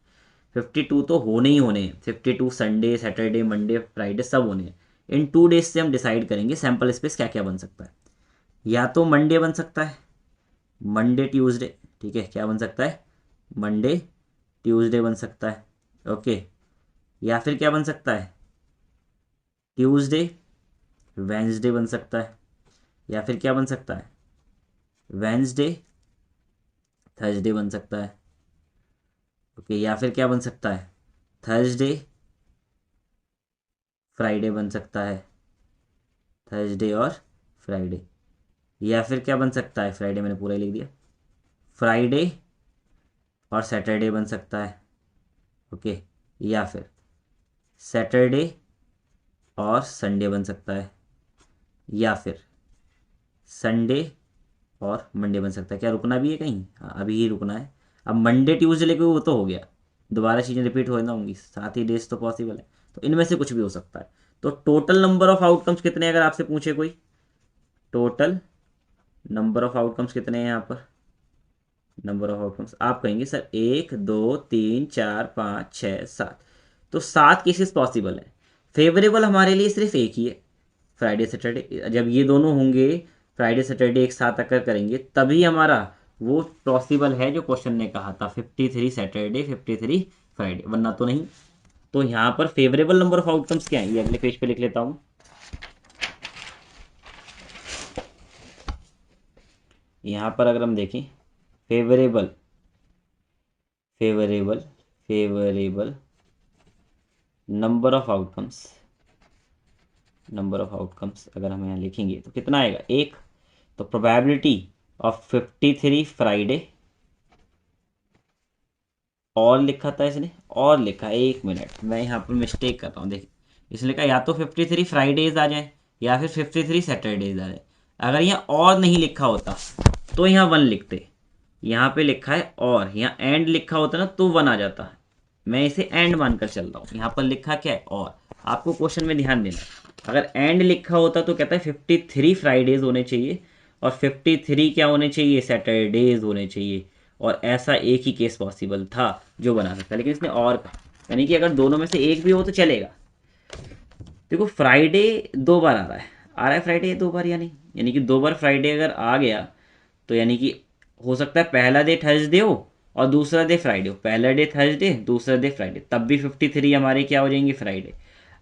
52 तो होने ही होने हैं, 52 संडे सैटरडे मंडे फ्राइडे सब होने हैं। इन 2 डेज से हम डिसाइड करेंगे सैंपल स्पेस क्या क्या बन सकता है। या तो मंडे बन सकता है, मंडे ट्यूसडे, ठीक है, क्या बन सकता है? मंडे ट्यूसडे बन सकता है, ओके। या फिर क्या बन सकता है? ट्यूसडे वेंसडे बन सकता है। या फिर क्या बन सकता है? वेंसडे थर्सडे बन सकता है, ओके। या फिर क्या बन सकता है? थर्सडे फ्राइडे बन सकता है, थर्सडे और फ्राइडे। या फिर क्या बन सकता है? फ्राइडे मैंने पूरा ही लिख दिया, फ्राइडे और सैटरडे बन सकता है, ओके। या फिर सैटरडे और संडे बन सकता है। या फिर संडे और मंडे बन सकता है। क्या रुकना भी है कहीं? हाँ, अभी ही रुकना है। अब मंडे ट्यूसडे लेके वो तो हो गया, दोबारा चीज़ें रिपीट हो ना होंगी, 7 ही डेज तो पॉसिबल है। तो इनमें से कुछ भी हो सकता है। तो टोटल नंबर ऑफ आउटकम्स कितने हैं अगर आपसे पूछे कोई? टोटल नंबर ऑफ आउटकम्स कितने हैं यहाँ पर? नंबर ऑफ आउटकम्स आप कहेंगे सर 1 2 3 4 5 6 7। तो 7 केसेस पॉसिबल है। फेवरेबल हमारे लिए सिर्फ एक ही है, फ्राइडे सैटरडे। जब ये दोनों होंगे, फ्राइडे सैटरडे एक साथ अकर करेंगे तभी हमारा वो पॉसिबल है जो क्वेश्चन ने कहा था, 53 सैटरडे 53 फ्राइडे, वरना तो नहीं। तो यहाँ पर फेवरेबल नंबर ऑफ आउटकम्स क्या है, ये अगले पेज पे लिख लेता हूँ। यहाँ पर अगर हम देखें, favourable favourable favourable number of outcomes, number of outcomes अगर हम यहाँ लिखेंगे तो कितना आएगा? एक। तो प्रोबेबिलिटी ऑफ 53 फ्राइडे, और लिखा था इसने, और लिखा, 1 मिनट मैं यहाँ पर मिस्टेक कर रहा हूँ, देखिए इसने लिखा या तो 53 फ्राइडेज आ जाए या फिर 53 सैटरडेज आ जाए। अगर यहाँ और नहीं लिखा होता तो यहाँ 1 लिखते, यहाँ पे लिखा है और यहाँ एंड लिखा होता ना तो 1 आ जाता। मैं इसे एंड मानकर चल रहा हूँ, यहाँ पर लिखा क्या है? और। आपको क्वेश्चन में ध्यान देना है, अगर एंड लिखा होता तो कहता है 53 फ्राइडेज होने चाहिए और 53 क्या होने चाहिए? सैटरडेज होने चाहिए। और ऐसा एक ही केस पॉसिबल था जो बना सकता, लेकिन इसने और कहा, यानी कि अगर दोनों में से एक भी हो तो चलेगा। देखो फ्राइडे 2 बार आ रहा है फ्राइडे 2 बार, यानी कि 2 बार फ्राइडे अगर आ गया तो यानी कि हो सकता है पहला डे थर्सडे हो और दूसरा डे फ्राइडे हो, पहला डे थर्सडे दूसरा डे फ्राइडे, तब भी 53 हमारे क्या हो जाएंगे? फ्राइडे।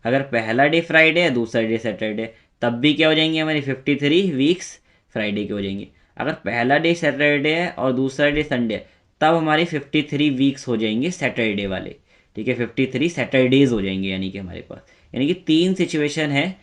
अगर पहला डे फ्राइडे है दूसरा डे सैटरडे, तब भी क्या हो जाएंगे हमारी 53 वीक्स फ्राइडे के हो जाएंगे। अगर पहला डे सैटरडे है और दूसरा डे संडे है, तब हमारी 53 वीक्स हो जाएंगे सैटरडे वाले, ठीक है, 53 सैटरडेज हो जाएंगे। यानी कि हमारे पास, यानी कि 3 सिचुएशन है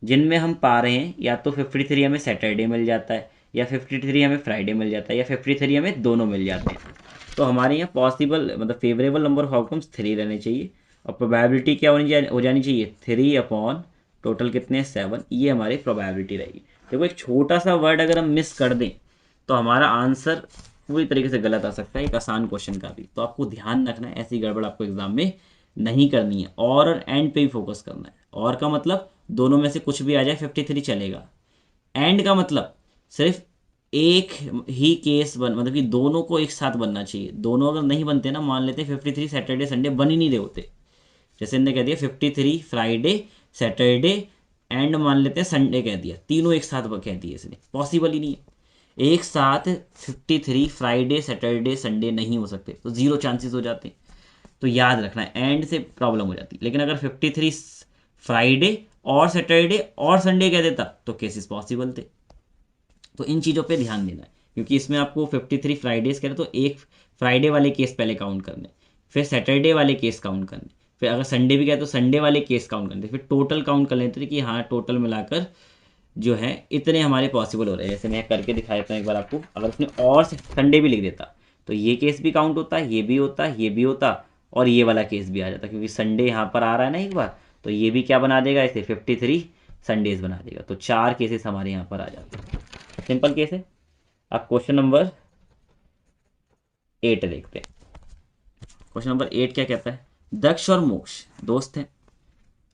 जिनमें हम पा रहे हैं, या तो 53 हमें सैटरडे मिल जाता है, या 53 हमें फ्राइडे मिल जाता है, या 53 हमें दोनों मिल जाते हैं। तो हमारे यहाँ पॉसिबल मतलब फेवरेबल नंबर ऑफ आउटकम्स 3 रहने चाहिए, और प्रोबेबिलिटी क्या हो जानी चाहिए? 3 अपॉन टोटल कितने? 7। ये हमारी प्रोबेबिलिटी रहेगी। देखो एक छोटा सा वर्ड अगर हम मिस कर दें तो हमारा आंसर पूरी तरीके से गलत आ सकता है, एक आसान क्वेश्चन का भी। तो आपको ध्यान रखना है, ऐसी गड़बड़ आपको एग्जाम में नहीं करनी है, और एंड पे ही फोकस करना है। और का मतलब दोनों में से कुछ भी आ जाए 53 चलेगा। एंड का मतलब सिर्फ एक ही केस बन, मतलब कि दोनों को एक साथ बनना चाहिए। दोनों अगर नहीं बनते ना, मान लेते 53 सैटरडे संडे बन ही नहीं रहे होते, जैसे इनने कह दिया 53 फ्राइडे सैटरडे एंड मान लेते हैं संडे कह दिया, तीनों एक साथ कह दिए इसने, पॉसिबल ही नहीं है। एक साथ 53 फ्राइडे सैटरडे संडे नहीं हो सकते, तो जीरो चांसेस हो जाते हैं। तो याद रखना है, एंड से प्रॉब्लम हो जाती। लेकिन अगर 53 फ्राइडे और सैटरडे और संडे कह देता तो केसेस पॉसिबल थे। तो इन चीज़ों पे ध्यान देना है, क्योंकि इसमें आपको 53 फ्राइडेज कह रहे तो एक फ्राइडे वाले केस पहले काउंट करने, फिर सैटरडे वाले केस काउंट करने, फिर अगर संडे भी कहे तो संडे वाले केस काउंट करने, फिर टोटल काउंट कर लेते थे कि हाँ टोटल मिलाकर जो है इतने हमारे पॉसिबल हो रहे हैं। जैसे मैं करके दिखा देता हूँ एक बार आपको, अगर उसने और संडे भी लिख देता तो ये केस भी काउंट होता, ये भी होता, ये भी होता, और ये वाला केस भी आ जाता, क्योंकि संडे यहाँ पर आ रहा है ना एक बार, तो ये भी क्या बना देगा इसे 53 संडेज बना देगा। तो 4 केसेस हमारे यहाँ पर आ जाते हैं, सिंपल केस है। अब क्वेश्चन नंबर 8 देखते हैं। क्वेश्चन नंबर 8 क्या कहता है, दक्ष और मोक्ष दोस्त हैं।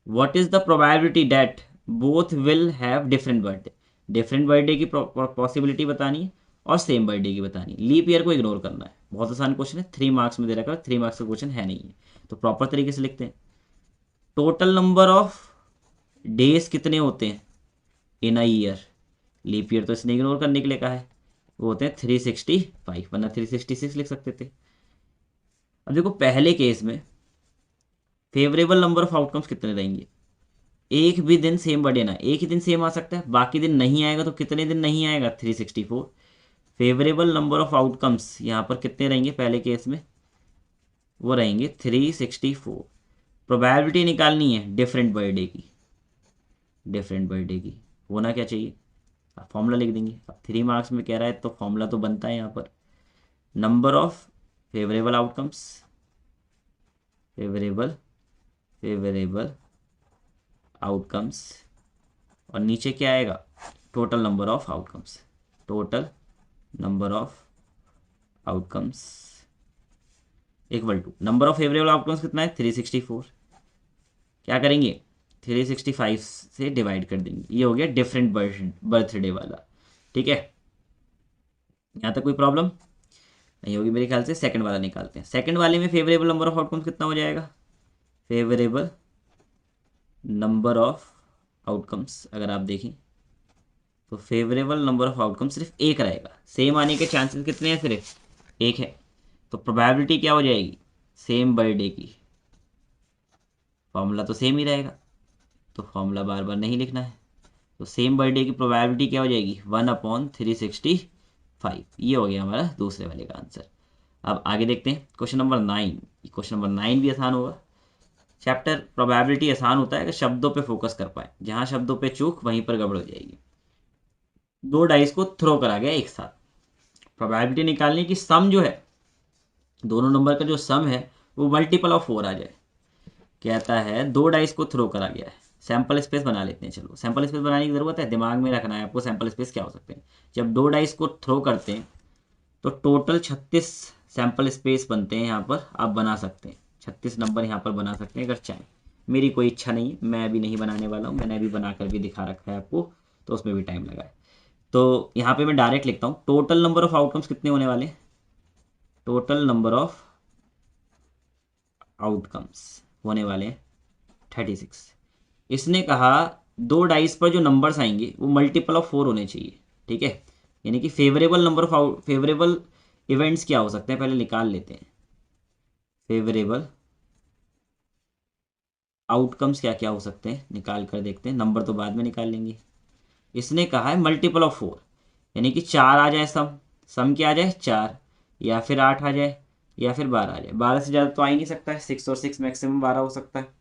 What is the probability that both will have different birthday. Different birthday की पॉसिबिलिटी बतानी है और सेम बर्थडे की बतानी है। लीप ईयर को इग्नोर करना है, बहुत आसान क्वेश्चन है, 3 मार्क्स में दे रखा है, 3 मार्क्स का क्वेश्चन है नहीं है। तो प्रॉपर तरीके से लिखते हैं, टोटल नंबर ऑफ डेज कितने होते हैं इन अ ईयर। लीप ईयर तो इसने इग्नोर करने के लिए कहा है, वो होते हैं 365, वरना 366 लिख सकते थे। अब देखो पहले केस में फेवरेबल नंबर ऑफ आउटकम्स कितने रहेंगे, एक भी दिन सेम बर्थडे ना, एक ही दिन सेम आ सकता है, बाकी दिन नहीं आएगा, तो कितने दिन नहीं आएगा 364। फेवरेबल नंबर ऑफ आउटकम्स यहाँ पर कितने रहेंगे पहले केस में, वो रहेंगे 364। प्रोबेबिलिटी निकालनी है डिफरेंट बर्थडे की, डिफरेंट बर्थडे की होना क्या चाहिए, आप फॉर्मूला लिख देंगे। अब 3 मार्क्स में कह रहा है तो फॉर्मूला तो बनता है यहाँ पर, number of favourable outcomes, favourable favourable outcomes, और नीचे क्या आएगा, total number of outcomes, total number of outcomes equal to number of favourable outcomes कितना है 364, क्या करेंगे 365 से डिवाइड कर देंगे, ये हो गया डिफरेंट बर्थडे वाला। ठीक है, यहाँ तक कोई प्रॉब्लम नहीं होगी मेरे ख्याल से। सेकंड वाला निकालते हैं, सेकंड वाले में फेवरेबल नंबर ऑफ आउटकम्स कितना हो जाएगा, फेवरेबल नंबर ऑफ आउटकम्स अगर आप देखें तो फेवरेबल नंबर ऑफ आउटकम सिर्फ एक रहेगा, सेम आने के चांसेस कितने हैं, सिर्फ एक है। तो प्रोबेबिलिटी क्या हो जाएगी, सेम बर्थडे की, फॉर्मूला तो सेम ही रहेगा, तो फॉर्मूला बार बार नहीं लिखना है। तो सेम बर्थडे की प्रोबेबिलिटी क्या हो जाएगी 1/365, ये हो गया हमारा दूसरे वाले का आंसर। अब आगे देखते हैं क्वेश्चन नंबर 9। क्वेश्चन नंबर 9 भी आसान होगा। चैप्टर प्रोबेबिलिटी आसान होता है अगर शब्दों पे फोकस कर पाए, जहां शब्दों पे चूक वहीं पर गड़बड़ हो जाएगी। दो डाइस को थ्रो करा गया एक साथ, प्रोबेबिलिटी निकालने की सम जो है, दोनों नंबर का जो सम है वो मल्टीपल ऑफ 4 आ जाए। कहता है दो डाइस को थ्रो करा गया है, सैंपल स्पेस बना लेते हैं। चलो सैंपल स्पेस बनाने की ज़रूरत है, दिमाग में रखना है आपको सैंपल स्पेस क्या हो सकते हैं। जब दो डाइस को थ्रो करते हैं तो टोटल 36 सैंपल स्पेस बनते हैं, यहाँ पर आप बना सकते हैं 36 नंबर यहाँ पर बना सकते हैं अगर चाहें। मेरी कोई इच्छा नहीं है, मैं अभी नहीं बनाने वाला हूँ, मैंने अभी बना कर भी दिखा रखा है आपको, तो उसमें भी टाइम लगा है। तो यहाँ पे मैं डायरेक्ट लिखता हूँ, टोटल नंबर ऑफ आउटकम्स कितने होने वाले, टोटल नंबर ऑफ आउटकम्स होने वाले 36। इसने कहा दो डाइस पर जो नंबर्स आएंगे वो मल्टीपल ऑफ 4 होने चाहिए। ठीक है, यानी कि favourable number of favourable events क्या हो सकते हैं पहले निकाल लेते हैं। फेवरेबल आउटकम्स क्या क्या हो सकते हैं निकाल कर देखते हैं, नंबर तो बाद में निकाल लेंगे। इसने कहा है मल्टीपल ऑफ 4, यानी कि 4 आ जाए सम, सम क्या आ जाए 4, या फिर 8 आ जाए, या फिर 12 आ जाए। 12 से ज़्यादा तो आ ही नहीं सकता है, 6 और 6 मैक्सिमम 12 हो सकता है।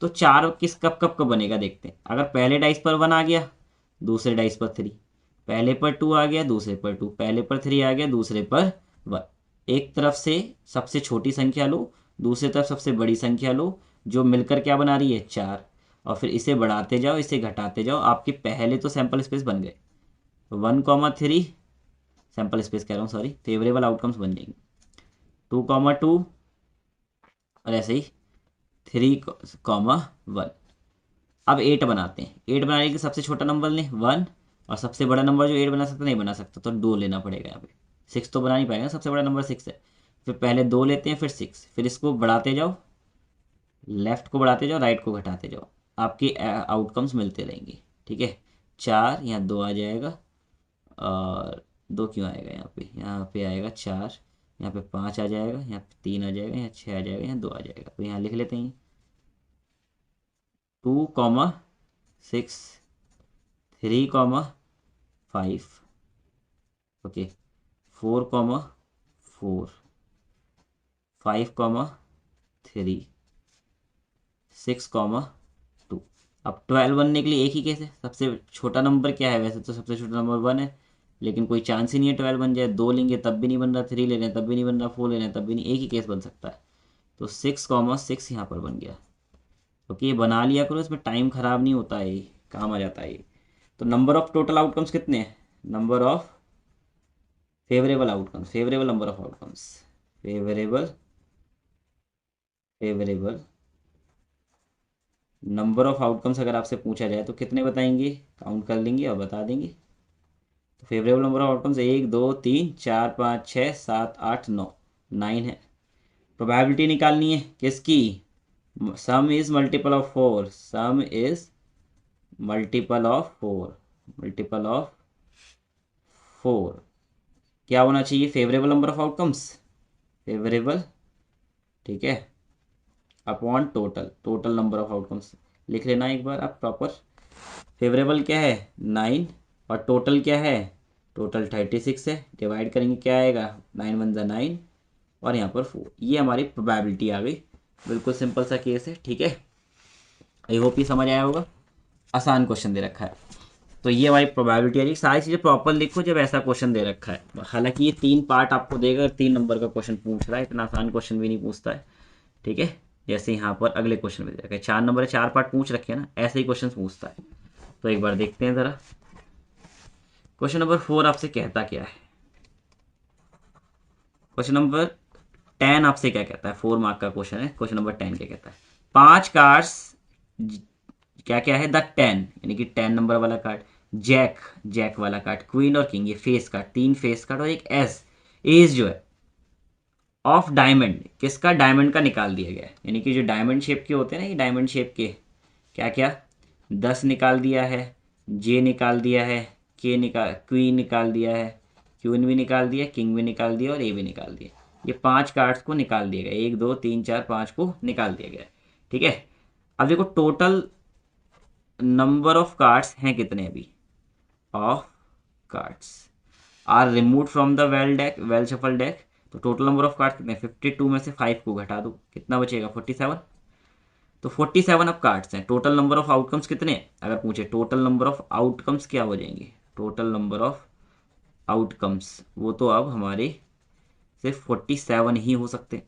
तो 4 किस कब कब कब बनेगा देखते हैं। अगर पहले डाइस पर 1 आ गया, दूसरे डाइस पर 3, पहले पर 2 आ गया, दूसरे पर 2, पहले पर 3 आ गया, दूसरे पर 1। एक तरफ से सबसे छोटी संख्या लो, दूसरी तरफ सबसे बड़ी संख्या लो, जो मिलकर क्या बना रही है 4, और फिर इसे बढ़ाते जाओ, इसे घटाते जाओ, आपके पहले तो सैंपल स्पेस बन गए। 1,3 सैंपल स्पेस कह रहा हूँ सॉरी, फेवरेबल आउटकम्स बन जाएंगे। 2,2 और ऐसे ही 3,1। अब 8 बनाते हैं, 8 बनाने के सबसे छोटा नंबर लें 1, और सबसे बड़ा नंबर जो 8 बना सकता नहीं बना सकता तो 2 लेना पड़ेगा। यहाँ पे 6 तो बना नहीं पाएगा, सबसे बड़ा नंबर 6 है। फिर पहले 2 लेते हैं, फिर 6, फिर इसको बढ़ाते जाओ, लेफ्ट को बढ़ाते जाओ, राइट को घटाते जाओ, आपके आउटकम्स मिलते रहेंगे। ठीक है, 4 यहाँ 2 आ जाएगा, और 2 क्यों आएगा यहाँ पे आएगा 4, यहाँ पे 5 आ जाएगा, यहाँ पे 3 आ जाएगा, यहाँ 6 आ जाएगा, यहाँ 2 आ जाएगा। तो यहाँ लिख लेते हैं 2,6, 3,5, ओके, 4,4, 5,3, 6,2। अब 12 बनने के लिए एक ही केस है, सबसे छोटा नंबर क्या है, वैसे तो सबसे छोटा नंबर 1 है, लेकिन कोई चांस ही नहीं है 12 बन जाए। 2 लेंगे तब भी नहीं बन रहा, 3 ले रहे हैं तब भी नहीं बन रहा, 4 ले रहे हैं तब भी नहीं, एक ही केस बन सकता है। तो 6,6 यहाँ पर बन गया। ओके, ये बना लिया करो, इसमें टाइम खराब नहीं होता है, काम आ जाता है ये। तो नंबर ऑफ टोटल आउटकम्स कितने हैं, number of favourable outcomes, favourable number of outcomes, favourable favourable number of outcomes अगर आपसे पूछा जाए तो कितने बताएंगे, काउंट कर लेंगे और बता देंगे। तो फेवरेबल नंबर ऑफ आउटकम्स 1 2 3 4 5 6 7 8 9, 9 है। प्रोबेबिलिटी निकालनी है किसकी, सम is multiple of 4, some is multiple of 4, multiple of 4 क्या होना चाहिए, favourable number of outcomes, favourable, ठीक है, upon total, total number of outcomes लिख लेना एक बार आप प्रॉपर। फेवरेबल क्या है 9, और टोटल क्या है, टोटल 36 है, डिवाइड करेंगे क्या आएगा, 9 वन ज़ा 9, और यहाँ पर 4, ये हमारी प्रोबेबिलिटी आ गई। बिल्कुल सिंपल सा केस है, ठीक है, आई होप ये समझ आया होगा। आसान क्वेश्चन दे रखा है, तो ये हमारी प्रोबेबिलिटी आ रही, सारी चीज़ें प्रॉपर लिखो जब ऐसा क्वेश्चन दे रखा है। हालांकि ये 3 पार्ट आपको देगा, 3 नंबर का क्वेश्चन पूछ रहा है, इतना आसान क्वेश्चन भी नहीं पूछता है। ठीक है, जैसे यहाँ पर अगले क्वेश्चन में दे रखा है 4 नंबर है, 4 पार्ट पूछ रखे हैं ना, ऐसे ही क्वेश्चन पूछता है। तो एक बार देखते हैं ज़रा, क्वेश्चन नंबर 4 आपसे कहता क्या है, क्वेश्चन नंबर 10 आपसे क्या कहता है, 4 मार्क का क्वेश्चन है। क्वेश्चन नंबर 10 क्या कहता है, 5 कार्ड्स, क्या क्या है, द 10 यानी कि 10 नंबर वाला कार्ड, जैक, जैक वाला कार्ड, क्वीन और किंग, ये फेस कार्ड, 3 फेस कार्ड, और एक एस, एज जो है, ऑफ डायमंड, किसका, डायमंड का निकाल दिया गया है। यानी कि जो डायमंड शेप के होते हैं ना, ये डायमंड शेप के क्या क्या, 10 निकाल दिया है, जे निकाल दिया है, के निकाल, क्वीन निकाल दिया है, क्वीन भी निकाल दिया, किंग भी निकाल दिया, और ए भी निकाल दिया। ये 5 कार्ड्स को निकाल दिया गया, 1 2 3 4 5 को निकाल दिया गया। ठीक है, अब देखो टोटल नंबर ऑफ कार्ड्स हैं कितने अभी, of cards are remove from the well deck, well shuffle deck. तो टोटल नंबर ऑफ कार्ड्स कितने, 52 में से 5 को घटा दो, कितना बचेगा, 47। तो 47 अब कार्ड्स हैं। टोटल नंबर ऑफ आउटकम्स कितने, अगर पूछे टोटल नंबर ऑफ आउटकम्स क्या हो जाएंगे, टोटल नंबर ऑफ आउटकम्स, वो तो अब हमारे सिर्फ 47 ही हो सकते।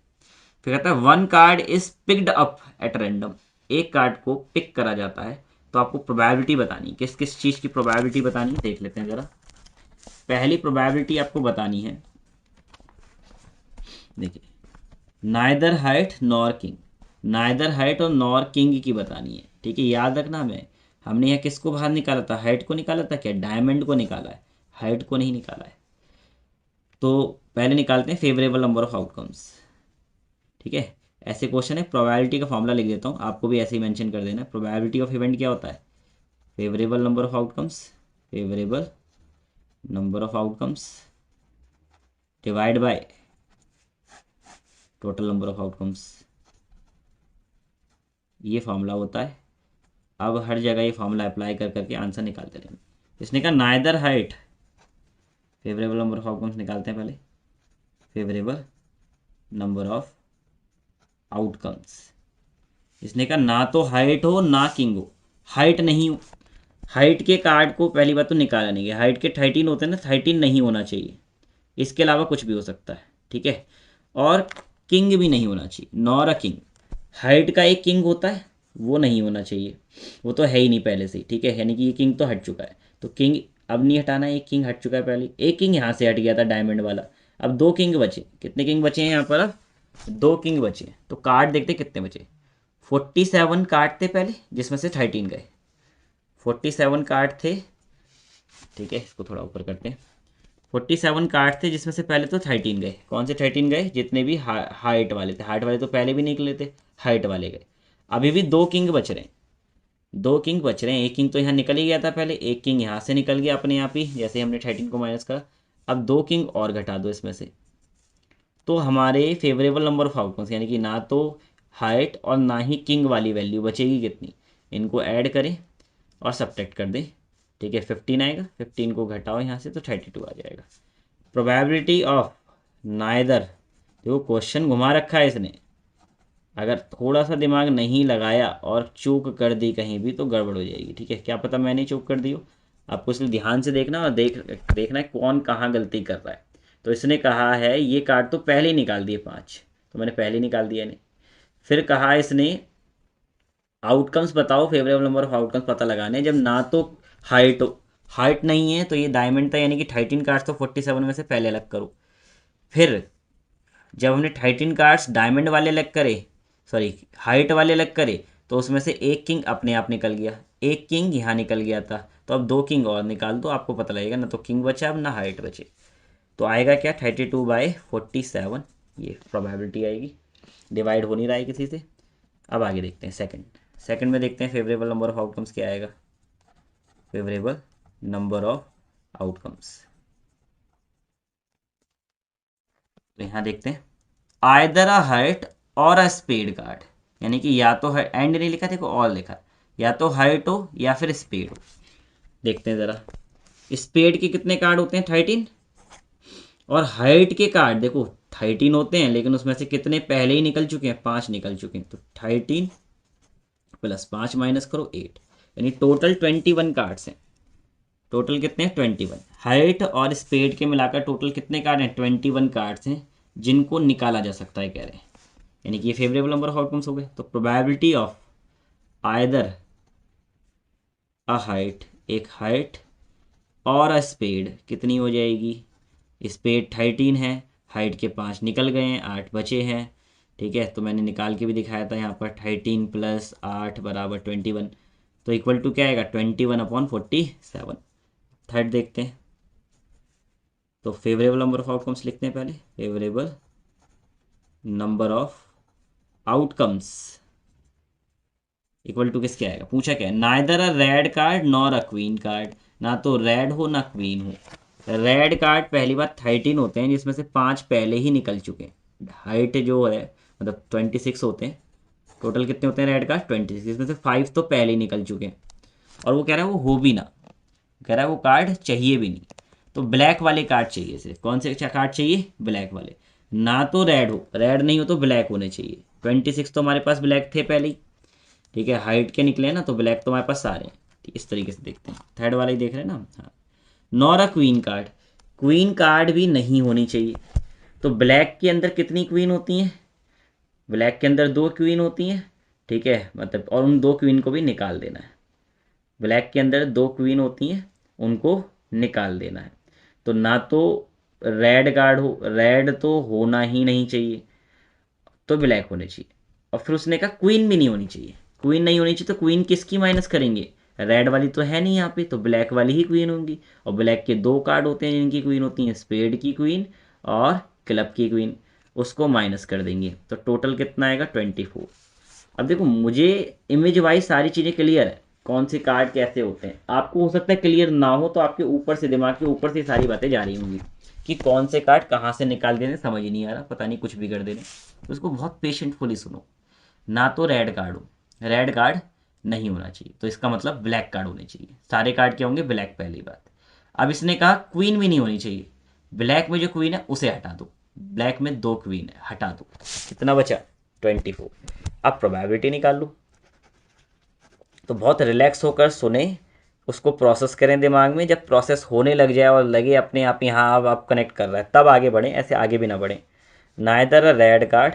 फिर कहता है 1 card is picked up at random, एक कार्ड को पिक करा जाता है। तो आपको प्रोबेबिलिटी बतानी, किस किस चीज़ की प्रोबेबिलिटी बतानी, देख लेते हैं ज़रा। पहली प्रोबेबिलिटी आपको बतानी है, देखिए, neither height nor king, neither height और नॉर किंग की बतानी है। ठीक है, याद रखना, हमने यहाँ किसको बाहर निकाला था, हाइट को निकाला था क्या, डायमंड को निकाला है, हाइट को नहीं निकाला है। तो पहले निकालते हैं फेवरेबल नंबर ऑफ आउटकम्स। ठीक है, ऐसे क्वेश्चन है, प्रोबेबिलिटी का फॉर्मूला लिख देता हूँ, आपको भी ऐसे ही मेंशन कर देना। प्रोबेबिलिटी ऑफ इवेंट क्या होता है, favourable number of outcomes, favourable number of outcomes divide by total number of outcomes, ये फॉर्मूला होता है। अब हर जगह ये फॉर्मूला अप्लाई कर करके आंसर निकालते रहेंगे। इसने कहा neither height, favourable number of outcomes निकालते हैं पहले, फेवरेबल नंबर ऑफ आउटकम्स। इसने कहा ना तो हाइट हो ना किंग हो, हाइट नहीं हो, हाइट के कार्ड को पहली बात तो निकाला नहीं गया, हाइट के 13 होते हैं ना, 13 नहीं होना चाहिए, इसके अलावा कुछ भी हो सकता है। ठीक है, और किंग भी नहीं होना चाहिए, नॉर अ किंग, हाइट का एक किंग होता है वो नहीं होना चाहिए, वो तो है ही नहीं पहले से ही। ठीक है, यानी कि ये किंग तो हट चुका है, तो किंग अब नहीं हटाना है, एक किंग हट चुका है पहले, एक किंग यहाँ से हट गया था डायमंड वाला। अब 2 किंग बचे, कितने किंग बचे हैं यहाँ पर, अब 2 किंग बचे। तो कार्ड देखते कितने बचे, 47 कार्ड थे पहले, जिसमें से 13 गए, 47 कार्ड थे। ठीक है, इसको थोड़ा ऊपर करते हैं, 47 कार्ड थे जिसमें से पहले तो 13 गए, कौन से 13 गए, जितने भी हाइट वाले थे, हाइट वाले तो पहले भी निकले थे, हाइट वाले गए। अभी भी दो किंग बच रहे हैं, दो किंग बच रहे हैं। एक किंग तो यहाँ निकल ही गया था पहले, एक किंग यहाँ से निकल गया अपने आप ही, जैसे हमने 13 को माइनस करा। अब दो किंग और घटा दो इसमें से, तो हमारे फेवरेबल नंबर ऑफ आउटकम्स, यानी कि ना तो हाइट और ना ही किंग वाली वैल्यू बचेगी कितनी, इनको ऐड करें और सब्ट्रैक्ट कर दें। ठीक है, 15 आएगा, 15 को घटाओ यहाँ से तो 32 आ जाएगा। प्रोबेबिलिटी ऑफ नाइदर, देखो क्वेश्चन घुमा रखा है इसने, अगर थोड़ा सा दिमाग नहीं लगाया और चूक कर दी कहीं भी तो गड़बड़ हो जाएगी। ठीक है, क्या पता मैंने चूक कर दी हो, आपको इसलिए ध्यान से देखना और देखना है कौन कहाँ गलती कर रहा है। तो इसने कहा है ये कार्ड तो पहले ही निकाल दिए 5, तो मैंने पहले ही निकाल दिया इन्हें। फिर कहा इसने आउटकम्स बताओ, फेवरेबल नंबर ऑफ आउटकम्स पता लगाने, जब ना तो हाइट हो, हाइट नहीं है तो ये डायमंड था, यानी कि 13 कार्ड्स तो 47 में से पहले अलग करो। फिर जब हमने 13 कार्ड्स डायमंड वाले अलग करे, सॉरी हाइट वाले अलग करे, तो उसमें से एक किंग अपने आप निकल गया, एक किंग यहाँ निकल गया था, तो अब दो किंग और निकाल दो, आपको पता लगेगा ना तो किंग बचा अब ना हाइट बचे। तो आएगा क्या 32/47, ये प्रोबेबिलिटी आएगी, डिवाइड हो नहीं रहा है किसी से। अब आगे देखते हैं सेकंड, सेकंड में देखते हैं फेवरेबल नंबर ऑफ आउटकम्स क्या आएगा। फेवरेबल नंबर ऑफ आउटकम्स, तो यहाँ देखते हैं आइदर अ हाइट और अ स्पीड कार्ड, यानी कि या तो एंड नहीं लिखा, देखो और लिखा, या तो हाइट हो या फिर स्पीड हो। देखते हैं ज़रा, स्पीड के कितने कार्ड होते हैं 13, और हाइट के कार्ड देखो 13 होते हैं, लेकिन उसमें से कितने पहले ही निकल चुके हैं, 5 निकल चुके हैं, तो 13 प्लस 5 माइनस करो 8, यानी टोटल 21 कार्ड्स हैं। टोटल कितने हैं 21, हाइट और स्पेड के मिलाकर टोटल कितने कार्ड हैं 21 कार्ड्स हैं, जिनको निकाला जा सकता है कह रहे हैं, यानी कि ये फेवरेबल नंबर ऑफ आउटकम्स हो गए। तो probability of either a height, एक हाइट और अ स्पेड कितनी हो जाएगी, स्पेड 13 है, हाइट के 5 निकल गए हैं, 8 बचे हैं। ठीक है, तो मैंने निकाल के भी दिखाया था यहाँ पर 13 प्लस 8 बराबर 21, तो इक्वल टू क्या आएगा 21/47। थर्ड देखते हैं, तो फेवरेबल नंबर ऑफ आउटकम्स लिखते हैं पहले, favourable number of outcomes equal to किसके आएगा, पूछा क्या है, neither a red card nor a queen card, ना तो रेड हो ना क्वीन हो। रेड कार्ड पहली बात 13 होते हैं, जिसमें से 5 पहले ही निकल चुके हैं, हाइट जो है मतलब 26 होते हैं, टोटल कितने होते हैं रेड कार्ड 26, इसमें से 5 तो पहले ही निकल चुके हैं, और वो कह रहा है वो हो भी ना, कह रहा है वो कार्ड चाहिए भी नहीं। तो ब्लैक वाले कार्ड चाहिए सिर्फ, कौन से कार्ड चाहिए, ब्लैक वाले, ना तो रेड हो, रेड नहीं हो तो ब्लैक होने चाहिए। 26 तो हमारे पास ब्लैक थे पहले ही, ठीक है, हाइट के निकले ना तो ब्लैक तो हमारे पास सारे हैं। ठीक, इस तरीके से देखते हैं, थर्ड वाला ही देख रहे हैं ना। हाँ, nor a queen card, queen card भी नहीं होनी चाहिए। तो ब्लैक के अंदर कितनी क्वीन होती हैं, ब्लैक के अंदर दो क्वीन होती हैं, ठीक है, मतलब और उन दो क्वीन को भी निकाल देना है। ब्लैक के अंदर दो क्वीन होती हैं, उनको निकाल देना है। तो ना तो रेड कार्ड हो, रेड तो होना ही नहीं चाहिए, तो ब्लैक होने चाहिए। और फिर उसने कहा क्वीन भी नहीं होनी चाहिए, क्वीन नहीं होनी चाहिए, तो क्वीन किसकी माइनस करेंगे, रेड वाली तो है नहीं यहाँ पे, तो ब्लैक वाली ही क्वीन होंगी। और ब्लैक के दो कार्ड होते हैं जिनकी क्वीन होती हैं, स्पेड की क्वीन और क्लब की क्वीन, उसको माइनस कर देंगे, तो टोटल कितना आएगा 24। अब देखो मुझे इमेज वाइज सारी चीज़ें क्लियर है, कौन से कार्ड कैसे होते हैं, आपको हो सकता है क्लियर ना हो, तो आपके ऊपर से दिमाग के ऊपर से सारी बातें जा रही होंगी कि कौन से कार्ड कहाँ से निकाल देने, समझ ही नहीं आ रहा, पता नहीं कुछ बिगड़ देने। तो उसको बहुत पेशेंटफुली सुनो, ना तो रेड कार्ड हो, रेड कार्ड नहीं होना चाहिए, तो इसका मतलब ब्लैक कार्ड होने चाहिए, सारे कार्ड क्या होंगे ब्लैक, पहली बात। अब इसने कहा क्वीन भी नहीं होनी चाहिए, ब्लैक में जो क्वीन है उसे हटा दो, ब्लैक में दो क्वीन है हटा दो, कितना बचा 24। अब प्रोबेबिलिटी निकाल लो, तो बहुत रिलैक्स होकर सुने, उसको प्रोसेस करें दिमाग में, जब प्रोसेस होने लग जाए और लगे अपने आप यहाँ अब आप कनेक्ट कर रहा है तब आगे बढ़ें, ऐसे आगे भी ना बढ़ें। नाइदर अ रेड कार्ड,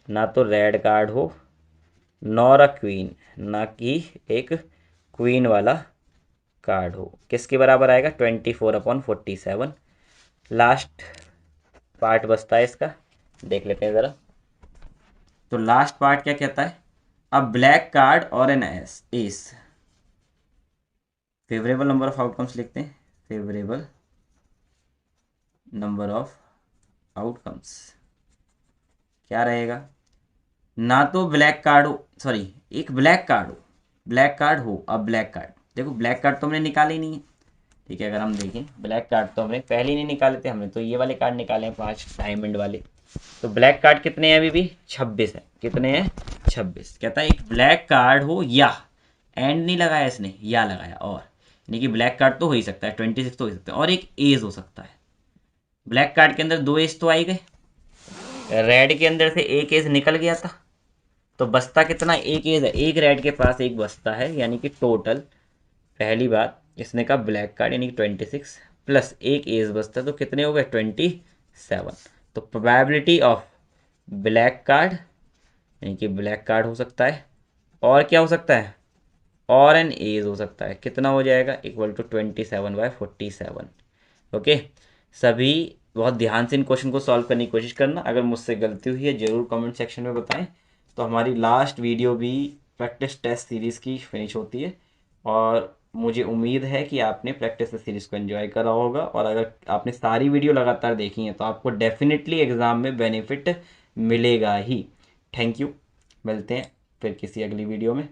ना तो रेड कार्ड हो, नॉर अ क्वीन, ना कि एक क्वीन वाला कार्ड हो, किसके बराबर आएगा 24/47। लास्ट पार्ट बचता है इसका, देख लेते हैं ज़रा। तो लास्ट पार्ट क्या कहता है, अ ब्लैक कार्ड और an ace ace, favourable number of outcomes लिखते हैं, फेवरेबल नंबर ऑफ आउटकम्स क्या रहेगा, ना तो ब्लैक कार्ड हो, सॉरी, एक ब्लैक कार्ड हो, ब्लैक कार्ड हो, अब ब्लैक कार्ड, देखो ब्लैक कार्ड तो हमने निकाले ही नहीं है। ठीक है, अगर हम देखें ब्लैक कार्ड तो हमने पहले ही नहीं निकाले थे, हमने तो ये वाले कार्ड निकाले हैं 5 डायमंड वाले। तो ब्लैक कार्ड कितने हैं अभी भी? 26 है। कितने हैं? 26। कहता है एक ब्लैक कार्ड हो या, एंड नहीं लगाया इसने, या लगाया, और यानी कि ब्लैक कार्ड तो हो ही सकता है, 26 तो हो ही सकता है, और एक एज हो सकता है। ब्लैक कार्ड के अंदर 2 एज तो आई गए, रेड के अंदर से एक एज निकल गया था, तो बचता कितना? एक एज है, एक रेड के पास एक बचता है, यानी कि टोटल, पहली बात इसने कहा ब्लैक कार्ड यानी कि 26 प्लस एक एज बचता है, तो कितने हो गए? 27। तो प्रोबेबिलिटी ऑफ ब्लैक कार्ड, यानी कि ब्लैक कार्ड हो सकता है, और क्या हो सकता है? और एन एज हो सकता है। कितना हो जाएगा? Equal to 27/47। ओके, सभी बहुत ध्यान से इन क्वेश्चन को सॉल्व करने की कोशिश करना। अगर मुझसे गलती हुई है ज़रूर कमेंट सेक्शन में बताएं। तो हमारी लास्ट वीडियो भी प्रैक्टिस टेस्ट सीरीज़ की फिनिश होती है, और मुझे उम्मीद है कि आपने प्रैक्टिस टेस्ट सीरीज़ को एंजॉय करा होगा, और अगर आपने सारी वीडियो लगातार देखी हैं तो आपको डेफिनेटली एग्ज़ाम में बेनिफिट मिलेगा ही। थैंक यू, मिलते हैं फिर किसी अगली वीडियो में।